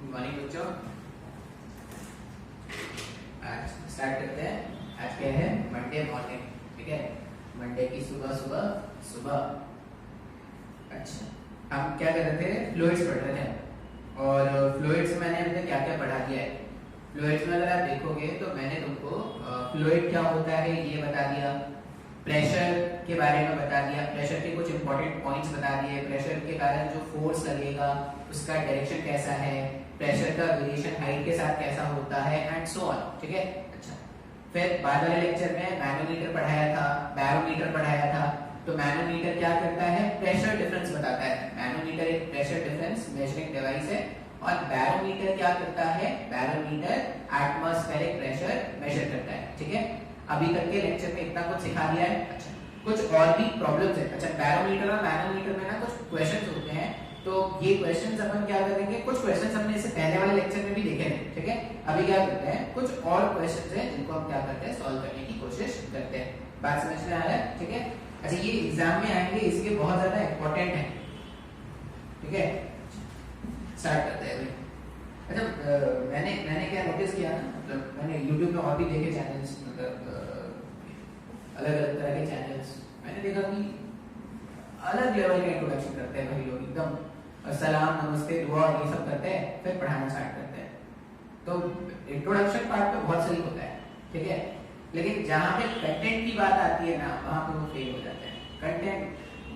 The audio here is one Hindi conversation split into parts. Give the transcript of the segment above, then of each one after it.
गुड मॉर्निंग बच्चों। आज स्टार्ट करते हैं। आज क्या है? Monday morning. ठीक है, मंडे की सुबह। अच्छा, हम क्या कर रहे थे? फ्लूइड्स पढ़ रहे थे। और फ्लूइड्स में मैंने अभी तक क्या क्या पढ़ा दिया है। फ्लूइड्स में अगर आप देखोगे तो मैंने तुमको फ्लूइड क्या होता है ये बता दिया, प्रेशर के बारे में बता दिया, प्रेशर के कुछ इंपॉर्टेंट पॉइंट्स बता दिए, प्रेशर के कारण जो फोर्स लगेगा उसका डायरेक्शन कैसा है, प्रेशर का वेरिएशन हाइट के साथ कैसा होता है एंड सो ऑन। ठीक है, अच्छा, फिर बाद वाले लेक्चर में मैनोमीटर पढ़ाया था, बैरोमीटर पढ़ाया था। तो मैनोमीटर क्या करता है? प्रेशर डिफरेंस बताता है। मैनोमीटर एक प्रेशर डिफरेंस मेजरिंग डिवाइस है। और बैरोमीटर क्या करता है? बैरोमीटर एटमॉस्फेरिक प्रेशर मेजर करता है। ठीक है, अभी तक के लेक्चर में इतना कुछ सिखा दिया है। अच्छा, कुछ और भी प्रॉब्लम्स है। अच्छा, बैरोमीटर और मैनोमीटर में ना कुछ क्वेश्चंस होते हैं, तो ये क्वेश्चंस अपन क्या करेंगे, कुछ क्वेश्चंस हमने इससे पहले वाले लेक्चर में भी देखे थे। ठीक है, अभी क्या करते हैं, कुछ और क्वेश्चंस हैं जिनको हम क्या करते हैं, सॉल्व करने की कोशिश करते हैं। बात समझ में आ रहा है? ठीक है, अच्छा, ये एग्जाम में आएंगे, इसलिए बहुत ज्यादा इंपॉर्टेंट है। ठीक है, स्टार्ट करते हैं। अच्छा, मैंने क्या नोटिस किया ना, मतलब मैंने YouTube में और भी देखे चैनल्स, मतलब अलग अलग तरह के चैनल्स। मैंने देखा कि अलग लेवल का इंट्रोडक्शन करते हैं भाई लोग, एकदम सलाम नमस्ते दुआ और ये सब करते हैं, फिर पढ़ाना स्टार्ट करते हैं। तो इंट्रोडक्शन पार्ट तो बहुत सही होता है, ठीक है, लेकिन जहाँ पे कंटेंट की बात आती है ना, वहाँ पे वो फेल हो जाते हैं। कंटेंट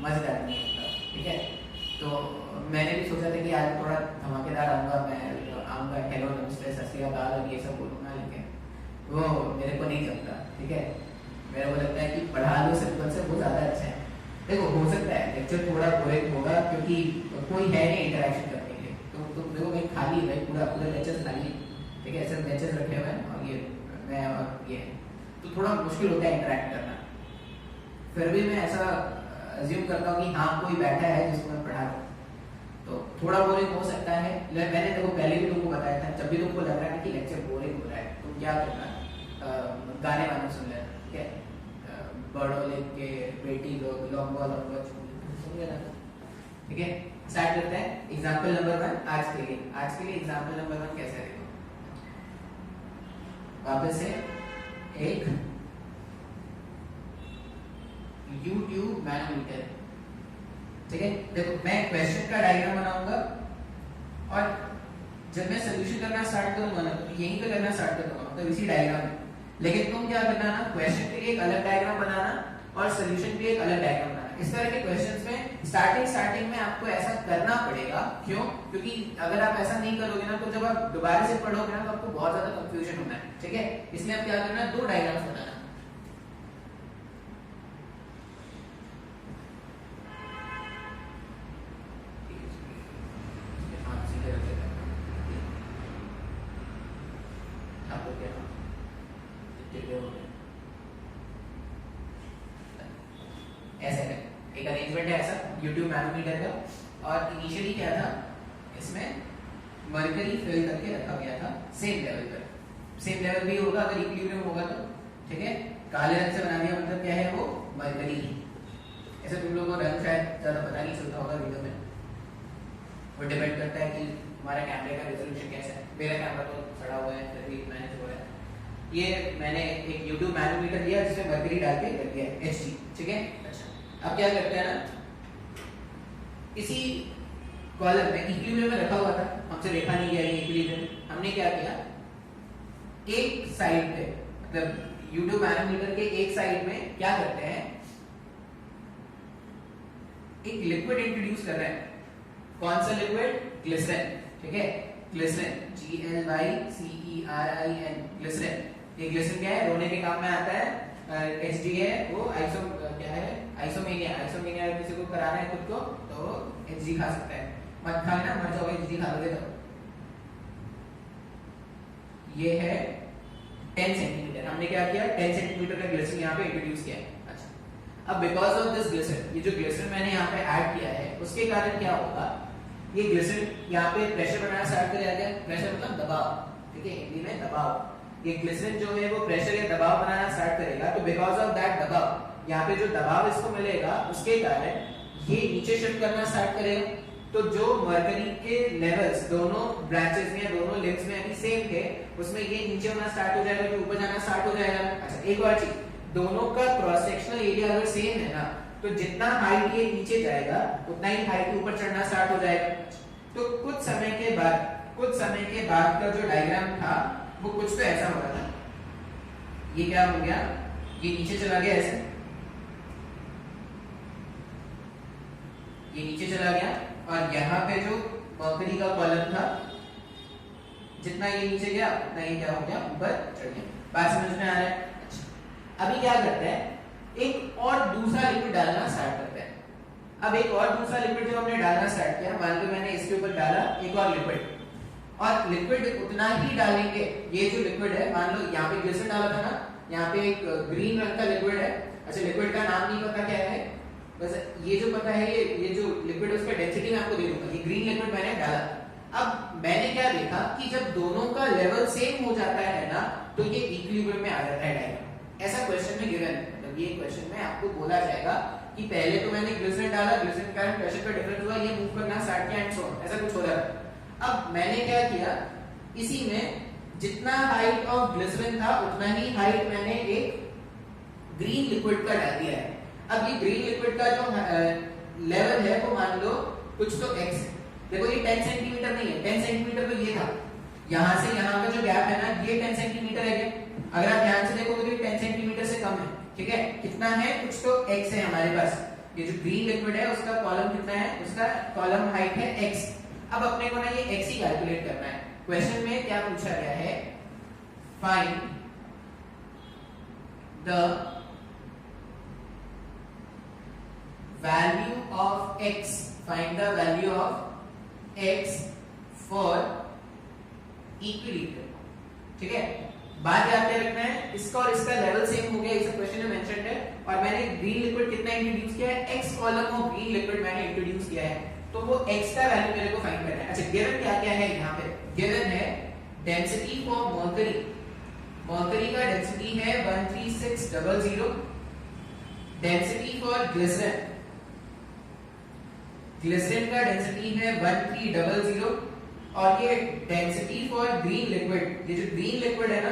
मजेदार नहीं होता। ठीक है, तो मैंने भी सोचा था कि आज थोड़ा धमाकेदार आऊँगा, मैं आऊँगा हेलो नमस्ते सत श्री अकाल और ये सब बोलूँगा, लेकिन वो मेरे को नहीं चलता। ठीक है, मेरे को लगता है कि पढ़ा लो सिंपल से, वो ज़्यादा अच्छा है। देखो, हो सकता है लेक्चर थोड़ा बोरिंग होगा क्योंकि कोई है नहीं इंटरेक्शन करने के लिए। तो देखो भाई, खाली है भाई, पूरा लेक्चर खाली है। ठीक है, सिर्फ लेक्चर रखे हुए हैं और ये मैं और ये, तो थोड़ा मुश्किल होता है इंटरेक्ट करना। फिर भी मैं ऐसा अज्यूम करता हूँ कि हाँ कोई बैठा है जिसको मैं पढ़ा रहा हूँ, तो थोड़ा बोरिंग हो सकता है। मैंने देखो पहले भी तुमको बताया था, जब भी तुमको लग रहा है कि लेक्चर बोरिंग हो रहा है तो क्या करना, गाने वाने सुन लेना। ठीक है, बड़ों लेक के बेटी लोग लॉन्गवा सुन लेना। ठीक है, स्टार्ट करते हैं। एग्जाम्पल नंबर 1 आज के लिए एग्जाम्पल नंबर 1 कैसे देखो, वापस से एक YouTube मैनोमीटर। ठीक है, देखो मैं क्वेश्चन का डायग्राम बनाऊंगा और जब मैं सोल्यूशन करना स्टार्ट करूंगा ना, तो यहीं पे करना स्टार्ट करूंगा, मतलब इसी डायग्राम में। लेकिन तुम क्या करना ना, क्वेश्चन के लिए एक अलग डायग्राम बनाना और सोल्यूशन के लिए एक अलग डायग्राम बनाना। इस तरह के क्वेश्चंस में स्टार्टिंग में आपको ऐसा करना पड़ेगा। क्यों? क्योंकि अगर आप ऐसा नहीं करोगे ना, तो जब आप दोबारा से पढ़ोगे ना, तो आपको बहुत ज्यादा कंफ्यूजन होना है। ठीक है, इसलिए आप क्या करना, 2 डायग्राम्स बनाना। ऐसा एक अरेंजमेंट है ऐसा YouTube मैनोमीटर का। और इनिशियली क्या था, इसमें मरकरी फिल करके रखा गया था सेम लेवल पर। सेम लेवल भी होगा अगर इक्विलिब्रियम होगा तो। ठीक है, काले रंग से बना दिया, मतलब क्या है वो, मरकरी। ऐसे तुम लोगों को रंग शायद ज्यादा पता नहीं चलता होगा वीडियो में, वो डिपेंड करता है कि हमारे कैमरे का रेजोल्यूशन कैसा है। मेरा कैमरा तो सड़ा हुआ है, फिर भी मैंने जो है ये मैंने एक YouTube मैनोमीटर लिया जिसमें मरकरी डाल के रख दिया HG। ठीक है, अच्छा, अब क्या करते हैं ना, इसी कॉलम में इक्विलिब्रियम में रखा हुआ था, हमसे देखा नहीं गया ये इक्विलिब्रियम। हमने क्या किया, एक साइड पे, मतलब YouTube मैनोमीटर के एक साइड में क्या करते हैं, एक लिक्विड इंट्रोड्यूस कर रहे हैं। कौन सा लिक्विड? ग्लिसरीन। ठीक है, ग्लिसरीन, GLYCERIN, ग्लिसरीन। ये ग्लिसरीन क्या है, रोने के काम में आता है। HG है वो क्या है, आइसोमेनिया किसी को कराना है खुद को तो HG खा सकता है। मत खाना, मर जाओगे HG खा लोगे तो। ये है 10 सेंटीमीटर। हमने क्या किया, 10 सेंटीमीटर का ग्लिसरीन यहाँ पे इंट्रोड्यूस किया है। अच्छा, अब बिकॉज ऑफ दिस ग्लिसरीन, ये जो ग्लिसरीन मैंने यहाँ पे ऐड किया है, उसके कारण क्या होगा, ये ग्लिसरीन यहाँ पे प्रेशर बनाना स्टार्ट कर जाएगा। प्रेशर मतलब दबाव। ठीक है, हिंदी में दबाव। ये ग्लिसरीन जो है वो प्रेशर या दबाव बनाना स्टार्ट करेगा, तो बिकॉज ऑफ दैट दबाव, यहाँ पे जो दबाव इसको मिलेगा उसके कारण ये नीचे शिफ्ट करना स्टार्ट करेगा। तो जो मरकरी के लेवल्स दोनों ब्रांचेस में या दोनों लिम्स में अभी सेम थे, उसमें ये नीचे होना स्टार्ट हो जाएगा, तो ऊपर जाना स्टार्ट हो जाएगा। अच्छा एक और चीज, दोनों का क्रॉस सेक्शनल एरिया अगर सेम है ना, तो जितना हाइट ये नीचे जाएगा उतना ही हाइट ऊपर चढ़ना स्टार्ट हो जाएगा। तो कुछ समय के बाद का जो डायग्राम था वो कुछ तो ऐसा हो रहा था। ये क्या हो गया, ये नीचे चला गया ऐसे, ये नीचे चला गया, और यहाँ पे जो मरकरी का कॉलम था, जितना ये नीचे गया उतना ये क्या हो गया, ऊपर चढ़ गया। बात समझ में आ रहा है? अच्छा अभी क्या करते हैं, एक और दूसरा लिक्विड डालना स्टार्ट करते हैं। अब एक और दूसरा लिक्विड जब हमने डालना स्टार्ट किया, मान लो मैंने इसके ऊपर डाला एक और लिक्विड, और लिक्विड उतना ही डालेंगे। ये जो लिक्विड है, मान लो यहाँ पे ग्लिसरीन डाला था ना, यहाँ पे एक ग्रीन रंग का लिक्विड है। अच्छा लिक्विड का नाम नहीं पता क्या है, बस ये जो पता है ये जो लिक्विड है उसका डेंसिटी मैं आपको दे दूंगा। ये ग्रीन लिक्विड मैंने डाला। अब मैंने क्या देखा कि जब दोनों का लेवल सेम हो जाता है ना, तो ये इक्विलिब्रियम में आ जाता है डायग्राम। ऐसा क्वेश्चन में गिवन है, मतलब ये क्वेश्चन में आपको बोला जाएगा कि पहले तो मैंने ग्लिसरीन डाला, ग्लिसरीन के कारण प्रेशर का डिफरेंस हुआ, ये मूव करना स्टार्ट किया एंड सो ऑन, ऐसा कुछ हो रहा है। अब मैंने क्या किया, इसी में जितना हाइट ऑफ ग्लिसरीन था उतना ही हाइट मैंने एक ग्रीन लिक्विड का डाल दिया है। अब ये ग्रीन लिक्विड का जो लेवल है वो मान लो कुछ तो x है। देखो ये 10 सेंटीमीटर नहीं है, 10 सेंटीमीटर तो ये था, यहाँ से यहाँ का जो गैप है ना, ये 10 सेंटीमीटर है। अगर आप ध्यान से देखोगे तो ये 10 सेंटीमीटर से कम है, ठीक है। कितना है, कुछ तो x है हमारे पास। ये जो ग्रीन लिक्विड है उसका कॉलम कितना है, उसका कॉलम हाइट है x। अब अपने को ना ये x ही कैलकुलेट करना है। क्वेश्चन में क्या पूछा गया है, find the value of x, find the value of x for equilibrium, ठीक है। बात याद क्या रखना है, इसका और इसका लेवल सेम हो गया, इस क्वेश्चन में मेंशन्ड है। और मैंने ग्रीन लिक्विड कितना इंट्रोड्यूस किया है, x column of green liquid मैंने इंट्रोड्यूस किया है, तो वो x का वैल्यू मेरे को फाइंड करना है। अच्छा गिवन क्या क्या है, यहाँ पे गिवन है डेंसिटी फॉर मर्करी, मर्करी का डेंसिटी है 13600, डेंसिटी फॉर ग्लिसरीन, ग्लिसरीन का डेंसिटी है 1300, और ये डेंसिटी फॉर ग्रीन लिक्विड, ये जो ग्रीन लिक्विड है ना,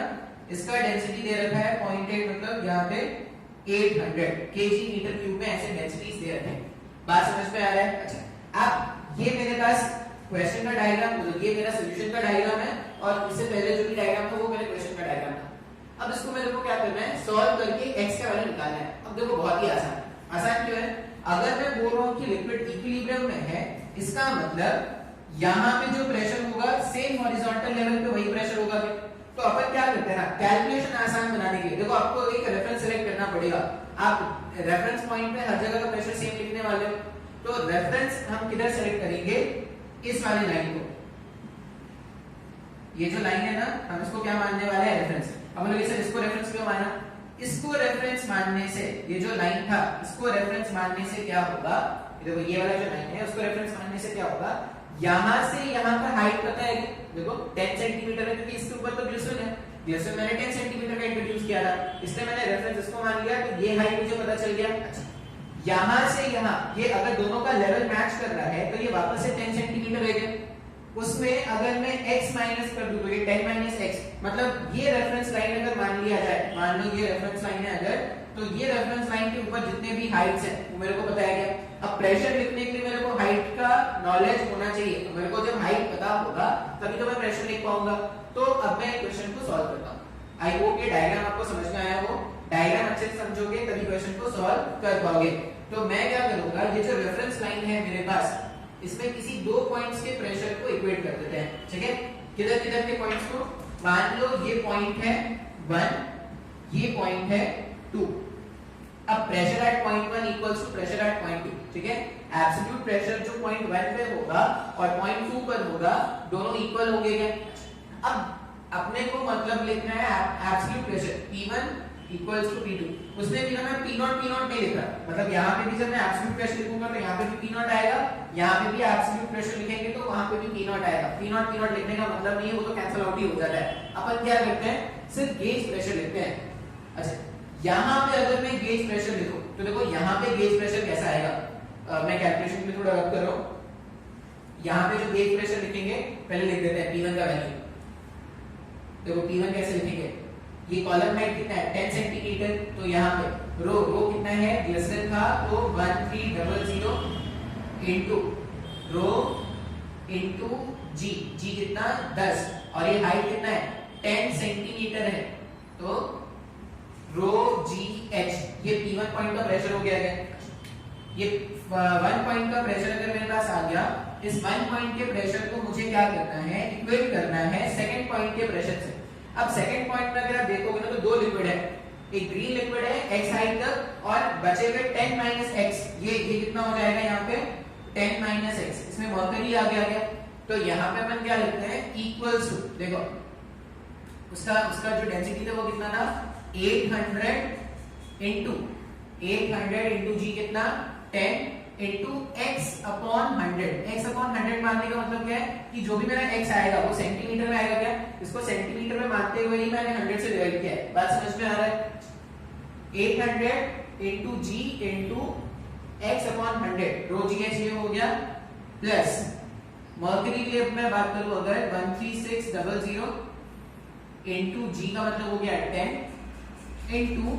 इसका डेंसिटी दे रखा है 0.8, मतलब यहाँ पे 800 kg मीटर क्यूब में ऐसे डेंसिटीज दे रखे हैं। बात समझ में आ रहा है? अच्छा अब ये मेरे पास क्वेश्चन का डायग्राम, ये मेरा सॉल्यूशन का डायग्राम है, और इससे पहले जो भी डायग्राम था वो मेरे क्वेश्चन का डायग्राम था। अब इसको मेरे को क्या करना है, सॉल्व करके x का वैल्यू निकालना है। अब देखो बहुत ही आसान, आसान क्यों है, अगर मैं बोल रहा हूं कि लिक्विड इक्विलिब्रियम में है, इसका मतलब यहाँ पे जो प्रेशर होगा सेम हॉरिजॉन्टल लेवल पे वही प्रेशर होगा। तो अपन क्या करते हैं ना, कैलकुलेशन आसान बनाने के लिए देखो आपको एक रेफरेंस सेलेक्ट करना पड़ेगा। आप रेफरेंस पॉइंट पे हर जगह का प्रेशर सेम लिखने वाले हो, तो रेफरेंस हम किधर सेलेक्ट करेंगे, इस वाली लाइन को। ये जो लाइन है ना, हम इसको क्या मानने वाले हैं, रेफरेंस। अब हम लोग इसको रेफरेंस क्यों माना, इसको रेफरेंस मानने से, ये जो लाइन था इसको रेफरेंस मानने से क्या होगा, देखो ये वाला जो लाइन है उसको रेफरेंस मानने से क्या होगा, यहां से यहां का हाइट पता है, देखो 10 सेंटीमीटर है, क्योंकि इसके ऊपर तो ग्लिसरीन है, ग्लिसरीन मैंने 10 सेंटीमीटर का इंट्रोड्यूस किया था, इसलिए मैंने रेफरेंस इसको मान लिया, तो ये हाइट मुझे पता चल गया। अच्छा यहां से यहां, ये अगर दोनों का लेवल मैच कर रहा है तो ये वापस से 10 सेंटीमीटर रहेगा। उसमें अगर मैं x माइनस कर दूं तो ये 10 माइनस x, मतलब ये रेफरेंस लाइन अगर मान लिया जाए, मान लो ये रेफरेंस लाइन है अगर, तो ये रेफरेंस लाइन के ऊपर जितने भी हाइट्स हैं वो मेरे को बताया गया। अब प्रेशर लिखने के लिए मेरे को हाइट का नॉलेज होना चाहिए, तो मेरे को जब हाइट पता होगा तभी तो मैं प्रेशर लिख पाऊंगा। तो अब मैं क्वेश्चन को सॉल्व करता हूं। आई होप ये डायग्राम आपको समझ में आया हो, डायग्राम अच्छे से समझोगे तभी क्वेश्चन को सॉल्व कर पाओगे। तो मैं क्या करूंगा, ये जो रेफरेंस लाइन है मेरे पास, इसमें किसी दो पॉइंट्स के प्रेशर को इक्वेट कर देते हैं, ठीक है। किधर किधर के पॉइंट्स को, मान लो ये पॉइंट है 1, ये पॉइंट है 2। अब pressure at point 1 equals to pressure at point 2, ठीक है। एब्सोल्यूट प्रेशर जो पॉइंट 1 पे होगा और पॉइंट 2 पर होगा, दोनों इक्वल होंगे क्या। अब अपने को मतलब लिखना है absolute pressure P1 equals to P2। उसमें भी हमें P0 नहीं लिखा, मतलब यहाँ पे भी जब मैं एब्सोल्यूट प्रेशर लिखूंगा तो यहाँ पे भी P0 आएगा, यहाँ पे भी एब्सोल्यूट प्रेशर लिखेंगे तो वहां पे भी P0 आएगा। P0 लिखने का मतलब नहीं है, वो तो कैंसिल आउट ही हो जाता है। अपन क्या करते हैं, सिर्फ गेज प्रेशर लिखते हैं। अच्छा यहाँ पे अगर मैं गेज प्रेशर लिखूं तो देखो यहाँ पे गेज प्रेशर कैसा आएगा, मैं कैलकुलेशन में थोड़ा रब कर रहा हूँ। यहाँ पे जो गेज प्रेशर लिखेंगे पहले लिख देते हैं P1 का वैल्यू। देखो P1 कैसे लिखेंगे, ये कॉलम हाइट कितना है 10 सेंटीमीटर, तो यहाँ पे रो कितना है, ग्लिसरॉल था तो 1300 इनटू रो इनटू जी कितना 10, और ये हाइट कितना है 10 सेंटीमीटर है, तो रो जी एच, ये P1 पॉइंट का प्रेशर हो गया है। ये 1 पॉइंट का प्रेशर अगर मेरे पास आ गया, इस 1 पॉइंट के प्रेशर को मुझे क्या करना है, इक्वेट करना है सेकंड पॉइंट के प्रेशर से। अब सेकंड पॉइट में अगर आप देखोगे ना तो दो लिक्विड है, एक ग्रीन लिक्विड है x हाइट तक, और बचे हुए 10 माइनस x, ये कितना हो जाएगा यहाँ पे 10 माइनस x, इसमें मर्करी आ गया। तो यहाँ पे अपन क्या लिखते हैं इक्वल्स टू, देखो उसका जो डेंसिटी था वो कितना था 800 इनटू जी कितना 10 into x upon 100। x upon 100 मानने का मतलब क्या है कि जो भी मेरा x आएगा वो सेंटीमीटर में आएगा क्या, इसको सेंटीमीटर में मानते हुए ही मैंने 100 से डिवाइड किया है। बात समझ में आ रहा है, 800 इनटू जी इनटू x अपॉन 100 रो जी एच ये हो गया, प्लस मर्करी के लिए मैं बात करूं अगर 13600 इनटू जी का मतलब हो गया 10 into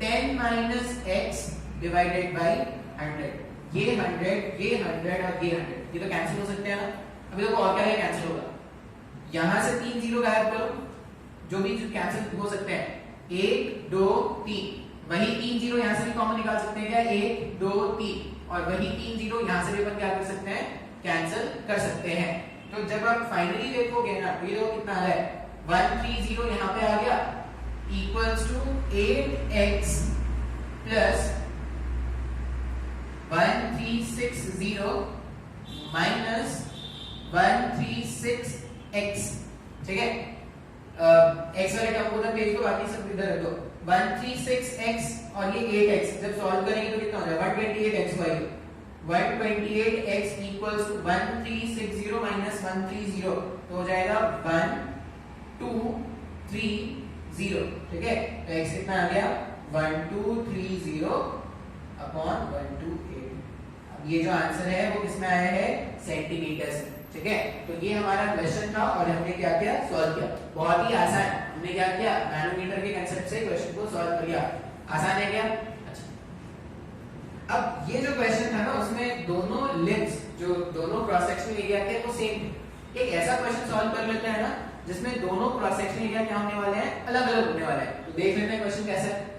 10 minus x divided by 100। ये 100 और ये 100 ये तो कैंसिल हो सकते हैं ना। अभी देखो और क्या है कैंसिल होगा, यहां से 3 जीरो गायब करो, जो भी कैंसिल हो सकते हैं 1 2 3, वही 3 जीरो यहां से भी कॉमन निकाल सकते हैं क्या 1 2 3, और वही 3 जीरो यहां से भी अपन क्या कर सकते हैं कैंसिल कर सकते हैं। तो जब आप फाइनली देखोगे ना तो ये देखो कितना आ रहा है 130 यहां पे आ गया equals to 8x plus 1360 minus 136x, ठीक है। x वाले टर्म को उधर भेज दो, बाकी सब इधर रख दो। 136x और ये 8x जब सॉल्व करेंगे तो कितना हो जाएगा 128x Y 128x equals to 1360 minus 130, तो हो जाएगा 1230, ठीक है। तो x कितना आ गया 1230 अपॉन 128। अब ये जो आंसर है वो किसमें आया है सेंटीमीटर से, ठीक है। तो ये हमारा क्वेश्चन था और हमने क्या किया सॉल्व किया, बहुत ही आसान। हमने क्या किया नैनोमीटर के कांसेप्ट से क्वेश्चन को सॉल्व कर लिया, आसान है क्या। अच्छा, अब ये जो क्वेश्चन था ना उसमें दोनों लिम्स जो दोनों क्रॉस सेक्शनल एरिया थे वो सेम। एक ऐसा क्वेश्चन सॉल्व कर लेते हैं ना जिसमें दोनों क्रॉस सेक्शनल एरिया क्या होने वाले हैं अलग अलग होने वाले हैं। तो देख लेते हैं क्वेश्चन कैसा है।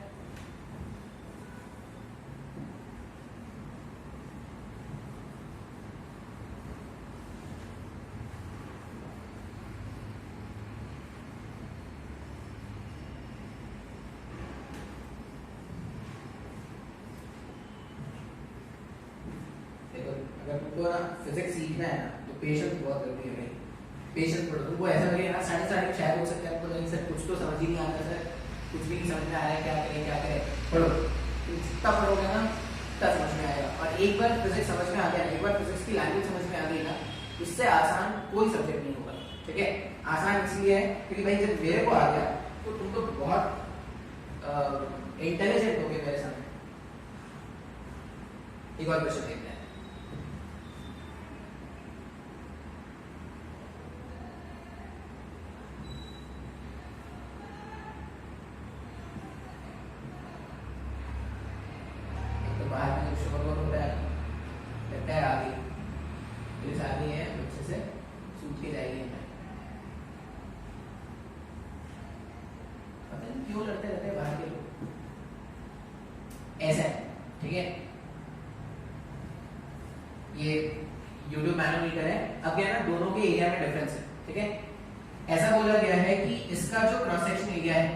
अगर तुमको ना फिजिक्स सीखना है ना तो पेशेंस बहुत जरूरी है भाई, पेशेंस पढ़ो। तुमको ऐसा लगेगा ना साढ़े शायद हो सकता है आपको नहीं सर कुछ तो समझ ही नहीं आता सर, कुछ भी नहीं समझ में आ रहा है, क्या करें पढ़ो। जितना पढ़ोगे ना उतना समझ में आएगा। और एक बार फिजिक्स समझ में आ गया, एक बार फिजिक्स की लैंग्वेज समझ में आ गई ना, इससे आसान कोई सब्जेक्ट नहीं होगा, ठीक है। आसान इसलिए है क्योंकि भाई जब मेरे को आ गया तो तुम तो बहुत इंटेलिजेंट हो गए मेरे सामने। एक और क्वेश्चन देखते हैं। क्यों लड़ते रहते हैं बाहर के लोग, ऐसा है, ठीक है। ये यूट्यूब मैनोमीटर है। अब क्या है ना दोनों के एरिया में डिफरेंस है, ठीक है। ऐसा बोला गया है कि इसका जो क्रॉस सेक्शन एरिया है,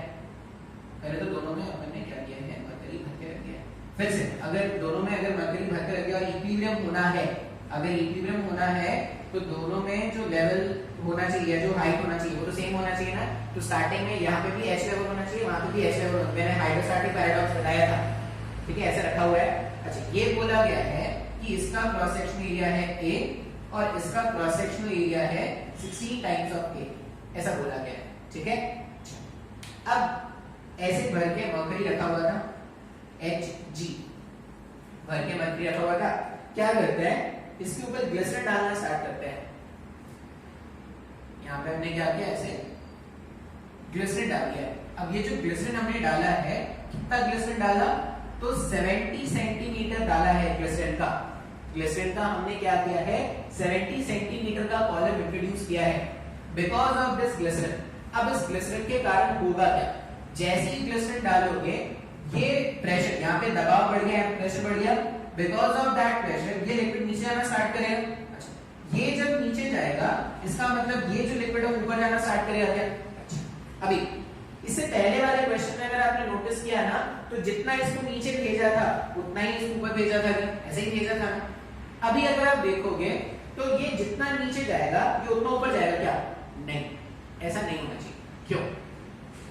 पहले तो दोनों में अपन ने क्या किया है मरकरी भर के रख दिया है। फिर से अगर दोनों में अगर मरकरी भर के रख दिया और इक्विलिब्रियम होना है, अगर इक्विलिब्रियम होना है तो दोनों में जो लेवल होना चाहिए, जो हाइट होना चाहिए वो तो सेम होना चाहिए ना। तो स्टार्टिंग में यहाँ पे भी एच लेवल होना चाहिए, वहां पे भी एच लेवल होना। मैंने हाइड्रोस्टैटिक पैराडॉक्स बताया था, ठीक है, ऐसे रखा हुआ है। अच्छा, ये बोला गया है कि इसका क्रॉस सेक्शनल एरिया है A और इसका क्रॉस सेक्शनल एरिया है 16 टाइम्स ऑफ A, ऐसा बोला गया है, ठीक है। अब ऐसे भर के मरकरी रखा हुआ था Hg, भर के मरकरी रखा हुआ था। क्या करते हैं इसके ऊपर ग्लिसरीन डालना स्टार्ट करते हैं। यहाँ पे हमने क्या किया, ऐसे ग्लिसरीन डाल दिया है। अब ये जो ग्लिसरीन हमने डाला है, कितना ग्लिसरीन डाला, तो 70 सेंटीमीटर डाला है ग्लिसरीन का। ग्लिसरीन का हमने क्या किया है, 70 सेंटीमीटर का कॉलम इंट्रोड्यूस किया है बिकॉज ऑफ दिस ग्लिसरीन। अब इस ग्लिसरीन के कारण होगा क्या, जैसे ही ग्लिसरीन डालोगे ये प्रेशर, यहाँ पे दबाव बढ़ गया, प्रेशर बढ़ गया, बिकॉज ऑफ दैट प्रेशर ये लिक्विड नीचे आना स्टार्ट करेगा। अच्छा, ये जब नीचे जाएगा इसका मतलब ये जो लिक्विड है ऊपर जाना स्टार्ट करेगा क्या। अच्छा, अभी इससे पहले वाले क्वेश्चन में अगर आपने नोटिस किया ना, तो जितना इसको नीचे भेजा था उतना ही इसको ऊपर भेजा था, ऐसे ही भेजा था ना। अभी अगर आप देखोगे तो ये जितना नीचे जाएगा ये उतना ऊपर जाएगा क्या, नहीं, ऐसा नहीं होना चाहिए। क्यों,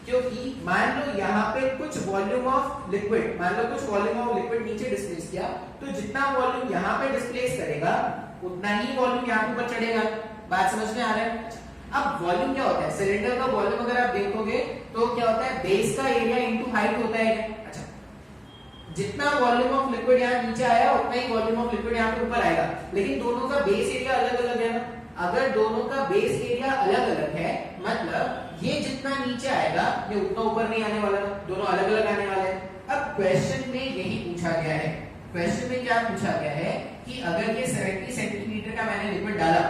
क्योंकि मान लो यहाँ पे कुछ वॉल्यूम ऑफ लिक्विड, मान लो कुछ वॉल्यूम ऑफ लिक्विड नीचे डिस्प्लेस किया, तो जितना वॉल्यूम यहाँ पे डिस्प्लेस करेगा उतना ही वॉल्यूम यहाँ ऊपर चढ़ेगा। बात समझ में आ रहा है। अब वॉल्यूम क्या होता है, सिलेंडर का वॉल्यूम अगर आप देखोगे तो क्या होता है, बेस का एरिया इनटू हाइट होता है। अच्छा, जितना वॉल्यूम ऑफ लिक्विड यहाँ नीचे आया उतना ही वॉल्यूम ऑफ लिक्विड यहाँ पे ऊपर आएगा, लेकिन दोनों का बेस एरिया अलग अलग है ना। अगर दोनों का बेस एरिया अलग अलग है, मतलब ये जितना नीचे आएगा ये उतना ऊपर नहीं आने वाला, दोनों अलग अलग आने वाले हैं। अब क्वेश्चन में यही पूछा गया है। क्वेश्चन में क्या पूछा गया है कि अगर ये 70 सेंटीमीटर का मैंने लिक्विड डाला,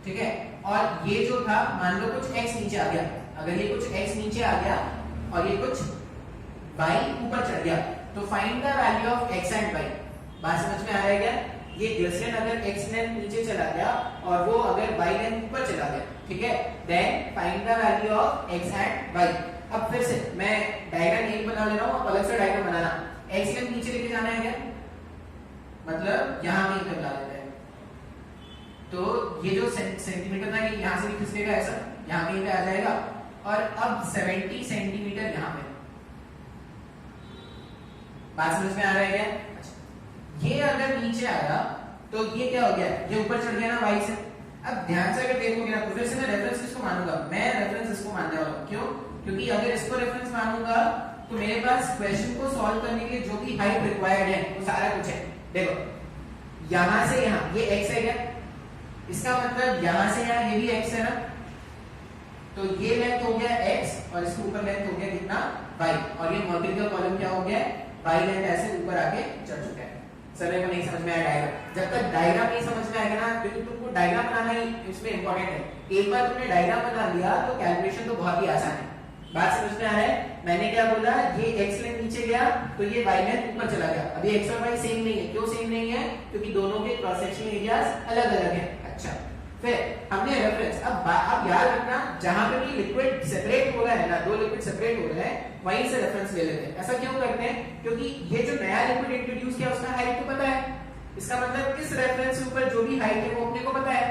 ठीक है, और ये जो था मान लो कुछ x नीचे आ गया, अगर ये कुछ x नीचे आ गया और ये कुछ y ऊपर चढ़ गया, तो find the value of x and y। बात समझ में आ रहा है क्या। ये ग्लिसरीन अगर x लेंथ नीचे चला गया और वो अगर y लेंथ ऊपर चला गया, ठीक है, then find the value of x and y। अब फिर से मैं डायग्राम यही बना ले रहा हूं, अलग से डायग्राम बनाना। x लेंथ नीचे लेके जाना है क्या, मतलब यहां कहीं पे बना लेते हैं, तो ये जो सेंटीमीटर था ये यहां से भी खिसकेगा, ऐसा यहां कहीं पे आ जाएगा, और अब 70 सेंटीमीटर यहां पे। बात समझ में आ रहा है क्या। ये अगर नीचे आया तो ये क्या हो गया, ये ऊपर चढ़ गया ना y से। अब ध्यान से अगर देखोगे ना, तो फिर से मैं रेफरेंस किसको मानूंगा, मैं रेफरेंस इसको मानने वाला हूं। क्यों, क्योंकि अगर इसको रेफरेंस मानूंगा तो मेरे पास क्वेश्चन को सॉल्व करने के लिए जो भी हाइट रिक्वायर्ड है वो सारा कुछ है। देखो यहां से यहां ये x है क्या, इसका मतलब यहां से यहां ये भी x है ना, तो ये लेंथ हो गया x और इसके ऊपर लेंथ हो गया कितना y, और ये मर्क्यूरी का कॉलम क्या हो गया, y लेंथ ऐसे ऊपर आके चढ़ चुका है। सर को नहीं समझ में आया डायग्राम, जब तक डायग्राम नहीं समझ में आएगा ना, क्योंकि तुमको डायग्राम बनाना ही इसमें इंपॉर्टेंट है। एक बार तुमने डायग्राम बना लिया तो कैलकुलेशन तो बहुत ही आसान है। बात समझ में आ रहा है। मैंने क्या बोला, ये x लेंथ नीचे गया तो ये y लेंथ ऊपर चला गया। अभी x और y सेम नहीं है, क्यों सेम नहीं है, क्योंकि दोनों के क्रॉस सेक्शनल एरियाज अलग अलग है। अच्छा, फिर हमने रेफरेंस, अब याद रखना जहां पे भी लिक्विड सेपरेट हो रहा है ना, दो लिक्विड सेपरेट हो रहे हैं, वहीं से रेफरेंस ले लेते हैं। ऐसा क्यों करते हैं, क्योंकि ये जो नया लिक्विड इंट्रोड्यूस किया उसका हाइट तो पता है, इसका मतलब इस रेफरेंस के ऊपर जो भी हाइट है वो अपने को पता है,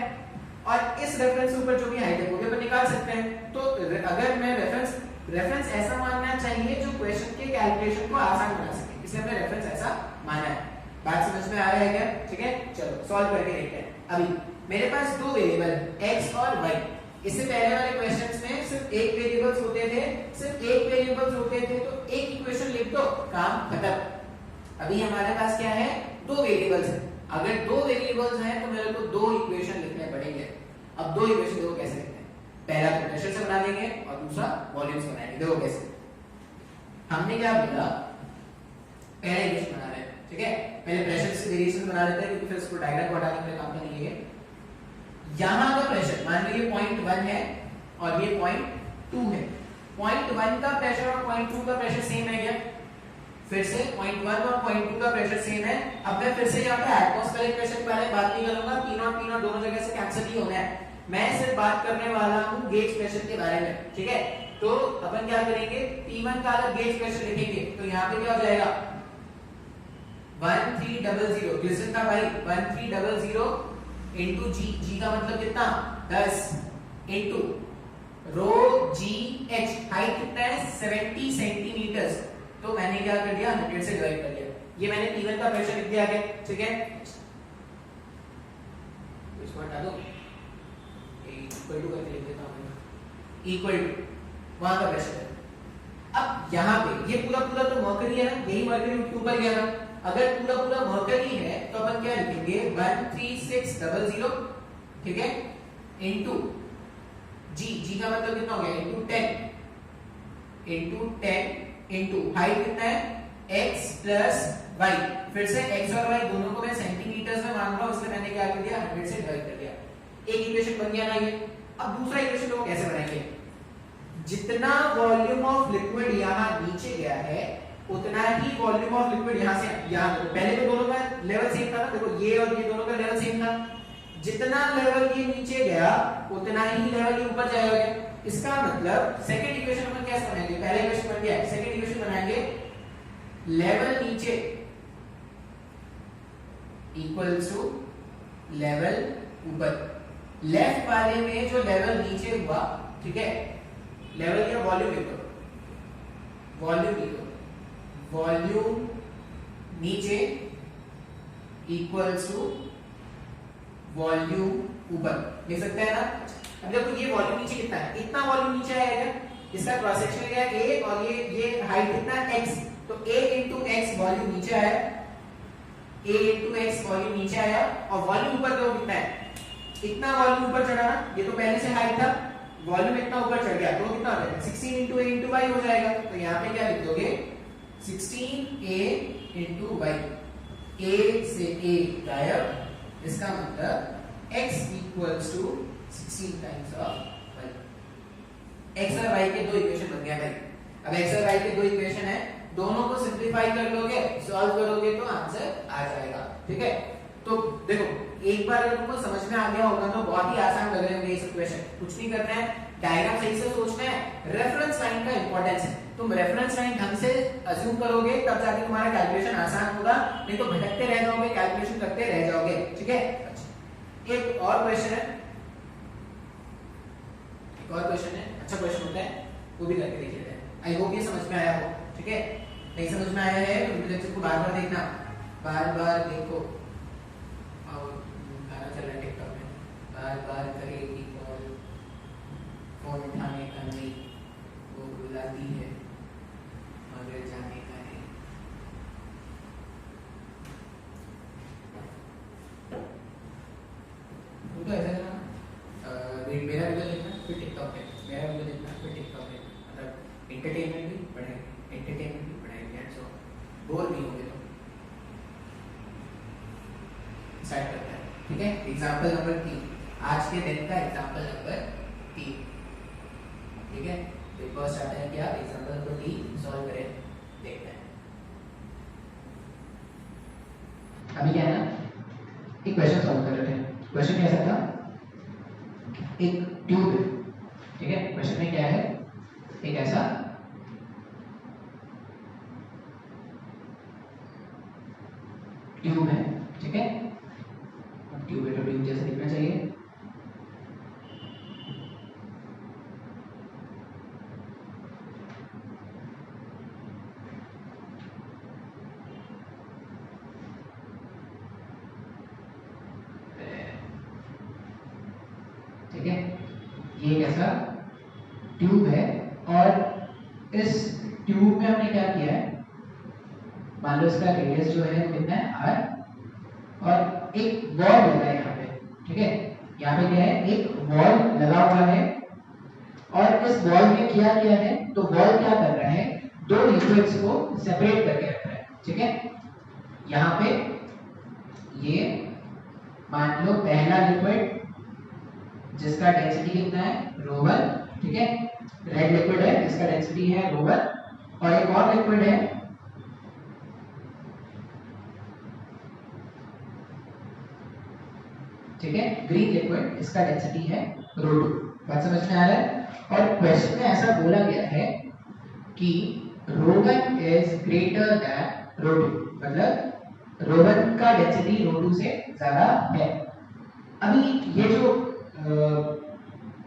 और इस रेफरेंस के ऊपर जो भी हाइट है वो भी अपन निकाल सकते हैं। तो अगर मैं रेफरेंस ऐसा मानना चाहिए जो क्वेश्चन के कैलकुलेशन को आसान बना सके, इसलिए हमने रेफरेंस ऐसा माना है। बात समझ में आ रहा है क्या, ठीक है, चलो सॉल्व करके देखते हैं। अभी मेरे पास दो वेरिएबल x और y। इससे पहले वाले क्वेश्चंस में सिर्फ एक वेरिएबल्स होते थे, सिर्फ एक वेरिएबल्स होते थे, तो एक इक्वेशन लिख दो, काम खत्म। अभी हमारे पास क्या है, दो वेरिएबल्स हैं। अगर दो वेरिएबल्स हैं तो मेरे को दो इक्वेशन लिखने पड़ेंगे। अब दो इक्वेशन देखो कैसे लिखते हैं, पहला तो प्रेशर से बना देंगे और दूसरा वॉल्यूम से बनाएंगे। देखो कैसे, हमने क्या बोला, पहला इक्वेशन बना रहे हैं, ठीक है, पहले प्रेशर से वेरिएशन बना लेते हैं, क्योंकि फिर उसको डायग्राम को हटाने के लिए काम करेंगे। यहां का प्रेशर मान लीजिए 0.1 है और ये 0.2 है। 0.1 का प्रेशर और 0.2 का प्रेशर सेम है क्या, फिर से 0.1 और 0.2 का प्रेशर सेम है। अब मैं फिर से यहाँ पे एटमॉस्फेरिक प्रेशर के बारे में बात नहीं करूंगा, P0 दोनों जगह से कैंसिल ही हो गया है। मैं सिर्फ बात करने वाला हूँ गेज प्रेशर के बारे में, ठीक है। तो अपन क्या करेंगे, P1 का अलग गेज प्रेशर लिखेंगे, तो यहाँ पे क्या हो जाएगा 1300, ग्लिसरीन का भाई 1300 इंटू जी का मतलब कितना 10 इंटू रो जी एच, हाइट कितना है 70 सेंटीमीटर, तो मैंने क्या कर दिया 100 से डिवाइड कर दिया। ये मैंने P1 का प्रेशर लिख दिया, ठीक है, इसको हटा दो, इक्वल टू करके लिख देता हूं, इक्वल टू वहां का प्रेशर है। अब यहाँ पे ये पूरा पूरा तो मर्क्यूरी है ना, यही मर्क्यूरी के ऊपर गया था, अगर पूरा पूरा मर्करी है तो अपन क्या लिखेंगे 13600, ठीक है, इनटू जी का मतलब कितना हो गया इनटू 10 इनटू हाइट कितना है x प्लस y, फिर से x और y दोनों को मैं सेंटीमीटर्स में मान रहा हूं, इसलिए मैंने क्या कर दिया 100 से डिवाइड कर दिया। एक इक्वेशन बन गया ना ये। अब दूसरा इक्वेशन को कैसे बनाएंगे, जितना वॉल्यूम ऑफ लिक्विड यहां नीचे गया है उतना ही वॉल्यूम ऑफ लिक्विड यहां से यहां, पहले तो दोनों का लेवल सेम था ना, देखो ये और ये दोनों का लेवल सेम था, जितना लेवल ये नीचे गया उतना ही लेवल ये ऊपर जाएगा। इसका मतलब सेकंड इक्वेशन अपन कैसे बनाएंगे, पहला इक्वेशन बन गया, सेकंड इक्वेशन बनाएंगे लेवल नीचे इक्वल्स टू लेवल ऊपर। लेफ्ट वाले में जो लेवल नीचे हुआ, ठीक है, लेवल या वॉल्यूम लिखो, वॉल्यूम लिखो, वॉल्यूम नीचे इक्वल्स टू वॉल्यूम ऊपर, लिख सकते हैं ना। अब देखो ये वॉल्यूम नीचे कितना है, इतना वॉल्यूम नीचे आएगा, इसका क्रॉस सेक्शन एरिया a और ये हाइट कितना x, तो a into x वॉल्यूम नीचे आया, a into x वॉल्यूम नीचे आया, और वॉल्यूम ऊपर तो कितना है, इतना वॉल्यूम ऊपर चढ़ा ना, ये तो पहले से हाइट था, वॉल्यूम इतना ऊपर चढ़ गया तो कितना हो जाएगा 16 into a into y हो जाएगा। तो यहाँ पे क्या लिख दोगे 16a into y, a से a गायब, इसका मतलब x equals to 16 times of y। x और y के दो इक्वेशन बन गया भाई। अब x और y के दो इक्वेशन है, दोनों को सिंपलीफाई कर लोगे, सॉल्व करोगे तो आंसर आ जाएगा, ठीक है। तो देखो एक बार अगर तुमको समझ में आ गया होगा तो बहुत ही आसान लग रहे होंगे ये इक्वेशन, कुछ नहीं करना है, डायग्राम सही से सोचना है, रेफरेंस लाइन का इंपॉर्टेंस है। तुम रेफरेंस लाइन ढंग से अज्यूम करोगे तब जाके तुम्हारा कैलकुलेशन आसान होगा, नहीं तो भटकते रह जाओगे, कैलकुलेशन करते रह जाओगे, ठीक है। अच्छा एक और क्वेश्चन है, एक और क्वेश्चन है, अच्छा क्वेश्चन होता है, वो भी करके देखिए। आई होप ये समझ में आया हो, ठीक है। नहीं समझ में आया है तो लेक्चर को बार-बार देखना, बार-बार देखो, और गाना चल रहा है टिकटॉक में, बार-बार करेगी कॉल, फोन उठाने का नहीं, वो बुलाती है मगर जाने का नहीं। तो ऐसा ना मेरा वीडियो देखना फिर टिकटॉक पे, मेरा वीडियो देखना फिर टिकटॉक पे, मतलब एंटरटेनमेंट भी बढ़ेगा, एंटरटेनमेंट भी बढ़ाएंगे, एंड सो बोर नहीं होगे तो स्टार्ट करते हैं, ठीक है। एग्जांपल नंबर 3, आज के दिन का एग्जांपल नंबर 3, ठीक है। तो फर्स्ट आते हैं क्या, एग्जांपल नंबर 3 सॉल्व करें, देखते हैं। अभी क्या है ना, एक क्वेश्चन सॉल्व कर रहे हैं। क्वेश्चन कैसा था, एक ट्यूब है, ठीक है। क्वेश्चन में क्या है, एक ऐसा ट्यूब है, ठीक है। ट्यूब है तो ट्यूब जैसे दिखना चाहिए, ठीक है। ये कैसा ट्यूब है, और इस ट्यूब में हमने क्या किया है, मान लो इसका रेडियस जो है कितना है r, और एक वॉल लगा है यहाँ पे, ठीक है। यहाँ पे क्या है, एक वॉल लगा हुआ है, और इस वॉल में किया गया है, तो वॉल क्या कर रहा है, दो लिक्विड्स को सेपरेट करके रख रहा है, ठीक है। यहाँ पे ये मान लो पहला लिक्विड जिसका डेंसिटी कितना है ρ1, ठीक है, रेड लिक्विड है, इसका डेंसिटी है ρ1, और एक और लिक्विड है ठीक है, ग्रीन लिक्विड, इसका डेंसिटी है ρ2। बात समझ में आ रहा है। और क्वेश्चन में ऐसा बोला गया है कि ρ1 इज ग्रेटर देन ρ2, मतलब ρ1 का डेंसिटी ρ2 से ज्यादा है। अभी ये जो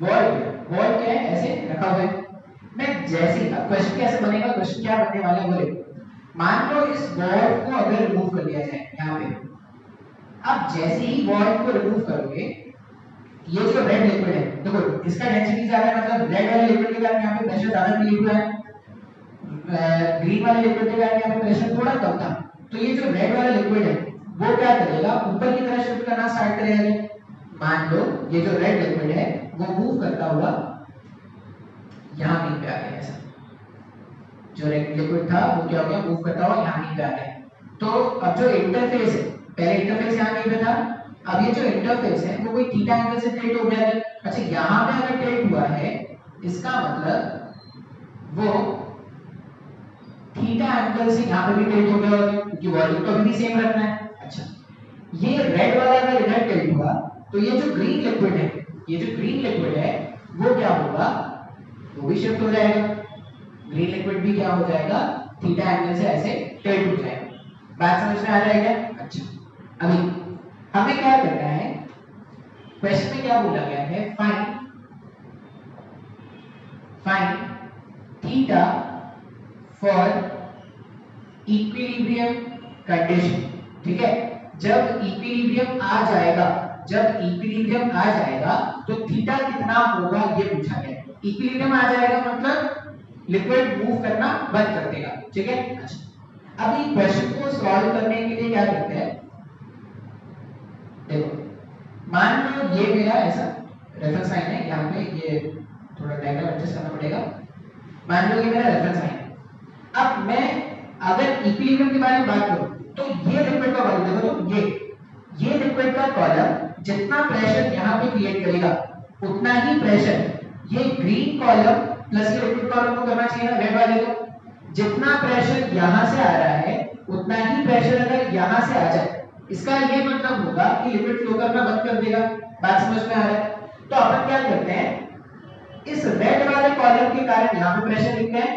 वॉल क्या है, ऐसे रखा हुआ है, मैं जैसे, अब क्वेश्चन कैसे बनेगा, क्वेश्चन क्या बनने वाला है वो देखो। मान लो इस वॉल को अगर रिमूव कर दिया जाए यहाँ पे, अब जैसे ही वॉल को रिमूव करोगे, ये जो रेड लिक्विड है, देखो इसका डेंसिटी ज्यादा है, मतलब रेड वाले लिक्विड के कारण यहाँ पे प्रेशर ज्यादा रिलीव हुआ है, ग्रीन वाले लिक्विड के कारण यहाँ पे प्रेशर थोड़ा कम था, तो ये जो रेड वाला लिक्विड है वो क्या करेगा, ऊपर की तरफ शिफ्ट करना स्टार्ट करेगा। मान लो ये जो रेड लिक्विड है वो मूव करता हुआ यहाँ कहीं पे आ गया ऐसा, जो रेड लिक्विड था वो क्या हो गया, मूव करता हुआ यहाँ कहीं पे आ गया। तो अब जो इंटरफेस है, पहले इंटरफेस यहाँ कहीं पे था, अब ये जो इंटरफेस है वो कोई थीटा एंगल से टिल्ट हो गया है। अच्छा, यहाँ पे अगर टिल्ट हुआ है इसका मतलब वो थीटा एंगल से यहाँ पे भी टिल्ट हो गया होगा, क्योंकि वॉल्यूम तो अभी भी सेम रखना है। अच्छा, ये रेड वाला अगर इधर टिल्ट हुआ तो ये जो ग्रीन लिक्विड है, ये जो ग्रीन लिक्विड है वो क्या होगा, वो भी शिफ्ट हो जाएगा। ग्रीन लिक्विड भी क्या हो जाएगा, थीटा एंगल से ऐसे टिल्ट हो जाएगा। बात समझ में आ रहा है क्या? अच्छा, अभी हमें क्या करना है, क्वेश्चन में क्या बोला गया है, find theta for equilibrium condition. ठीक है, जब इक्विलिब्रियम आ जाएगा, जब इक्विलिब्रियम आ जाएगा तो थीटा कितना होगा ये पूछा गया है। इक्विलिब्रियम आ जाएगा मतलब लिक्विड मूव करना बंद कर देगा। ठीक है, अच्छा, अभी क्वेश्चन को सॉल्व करने के लिए क्या करते हैं, देखो मान लो ये मेरा ऐसा रेफरेंस लाइन है, यहाँ पे ये थोड़ा डायग्राम एडजस्ट करना पड़ेगा। मान लो ये मेरा रेफरेंस लाइन है। अब मैं अगर इक्विलिब्रियम के बारे में बात करूं तो ये लिक्विड का वॉल्यूम देखो, तो ये लिक्विड का कॉलम जितना प्रेशर यहाँ पे क्रिएट करेगा उतना ही प्रेशर ये ग्रीन कॉलम प्लस ये लिक्विड कॉलम को करना चाहिए ना, रेड वाले को। जितना प्रेशर यहाँ से आ रहा है उतना ही प्रेशर अगर यहाँ से आ जाए, इसका ये मतलब होगा कि लिक्विड फ्लो करना बंद कर देगा। बात समझ में आ रहा है? तो अपन क्या करते हैं, इस रेड वाले कॉलम के कारण यहाँ पे प्रेशर लिखते हैं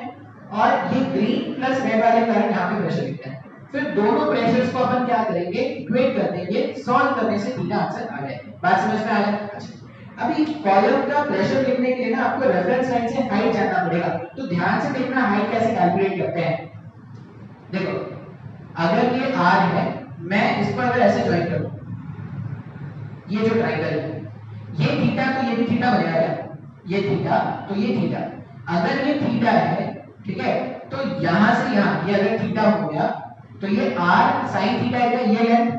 और ये ग्रीन प्लस रेड वाले के कारण यहाँ पे प्रेशर लिखते हैं। फिर दोनों प्रेशर्स को अपन क्या करेंगे, इक्वेट कर देंगे, सॉल्व करने से थीटा आंसर आ जाएगा। बात समझ में आ रहा है? अच्छा, अभी कॉलम का प्रेशर लिखने के लिए ना आपको रेफरेंस लाइन से हाइट जानना पड़ेगा। तो ध्यान से देखना हाइट कैसे कैलकुलेट करते हैं। देखो, अगर ये r है, मैं इसको अगर ऐसे ज्वाइन करूं, ये जो ट्रायंगल है ये थीटा, तो ये भी थीटा बनेगा क्या, ये थीटा तो ये थीटा। अगर ये थीटा है, ठीक है, तो यहां से यहां ये अगर थीटा हो गया तो ये r sin थीटा है, ये लेंथ।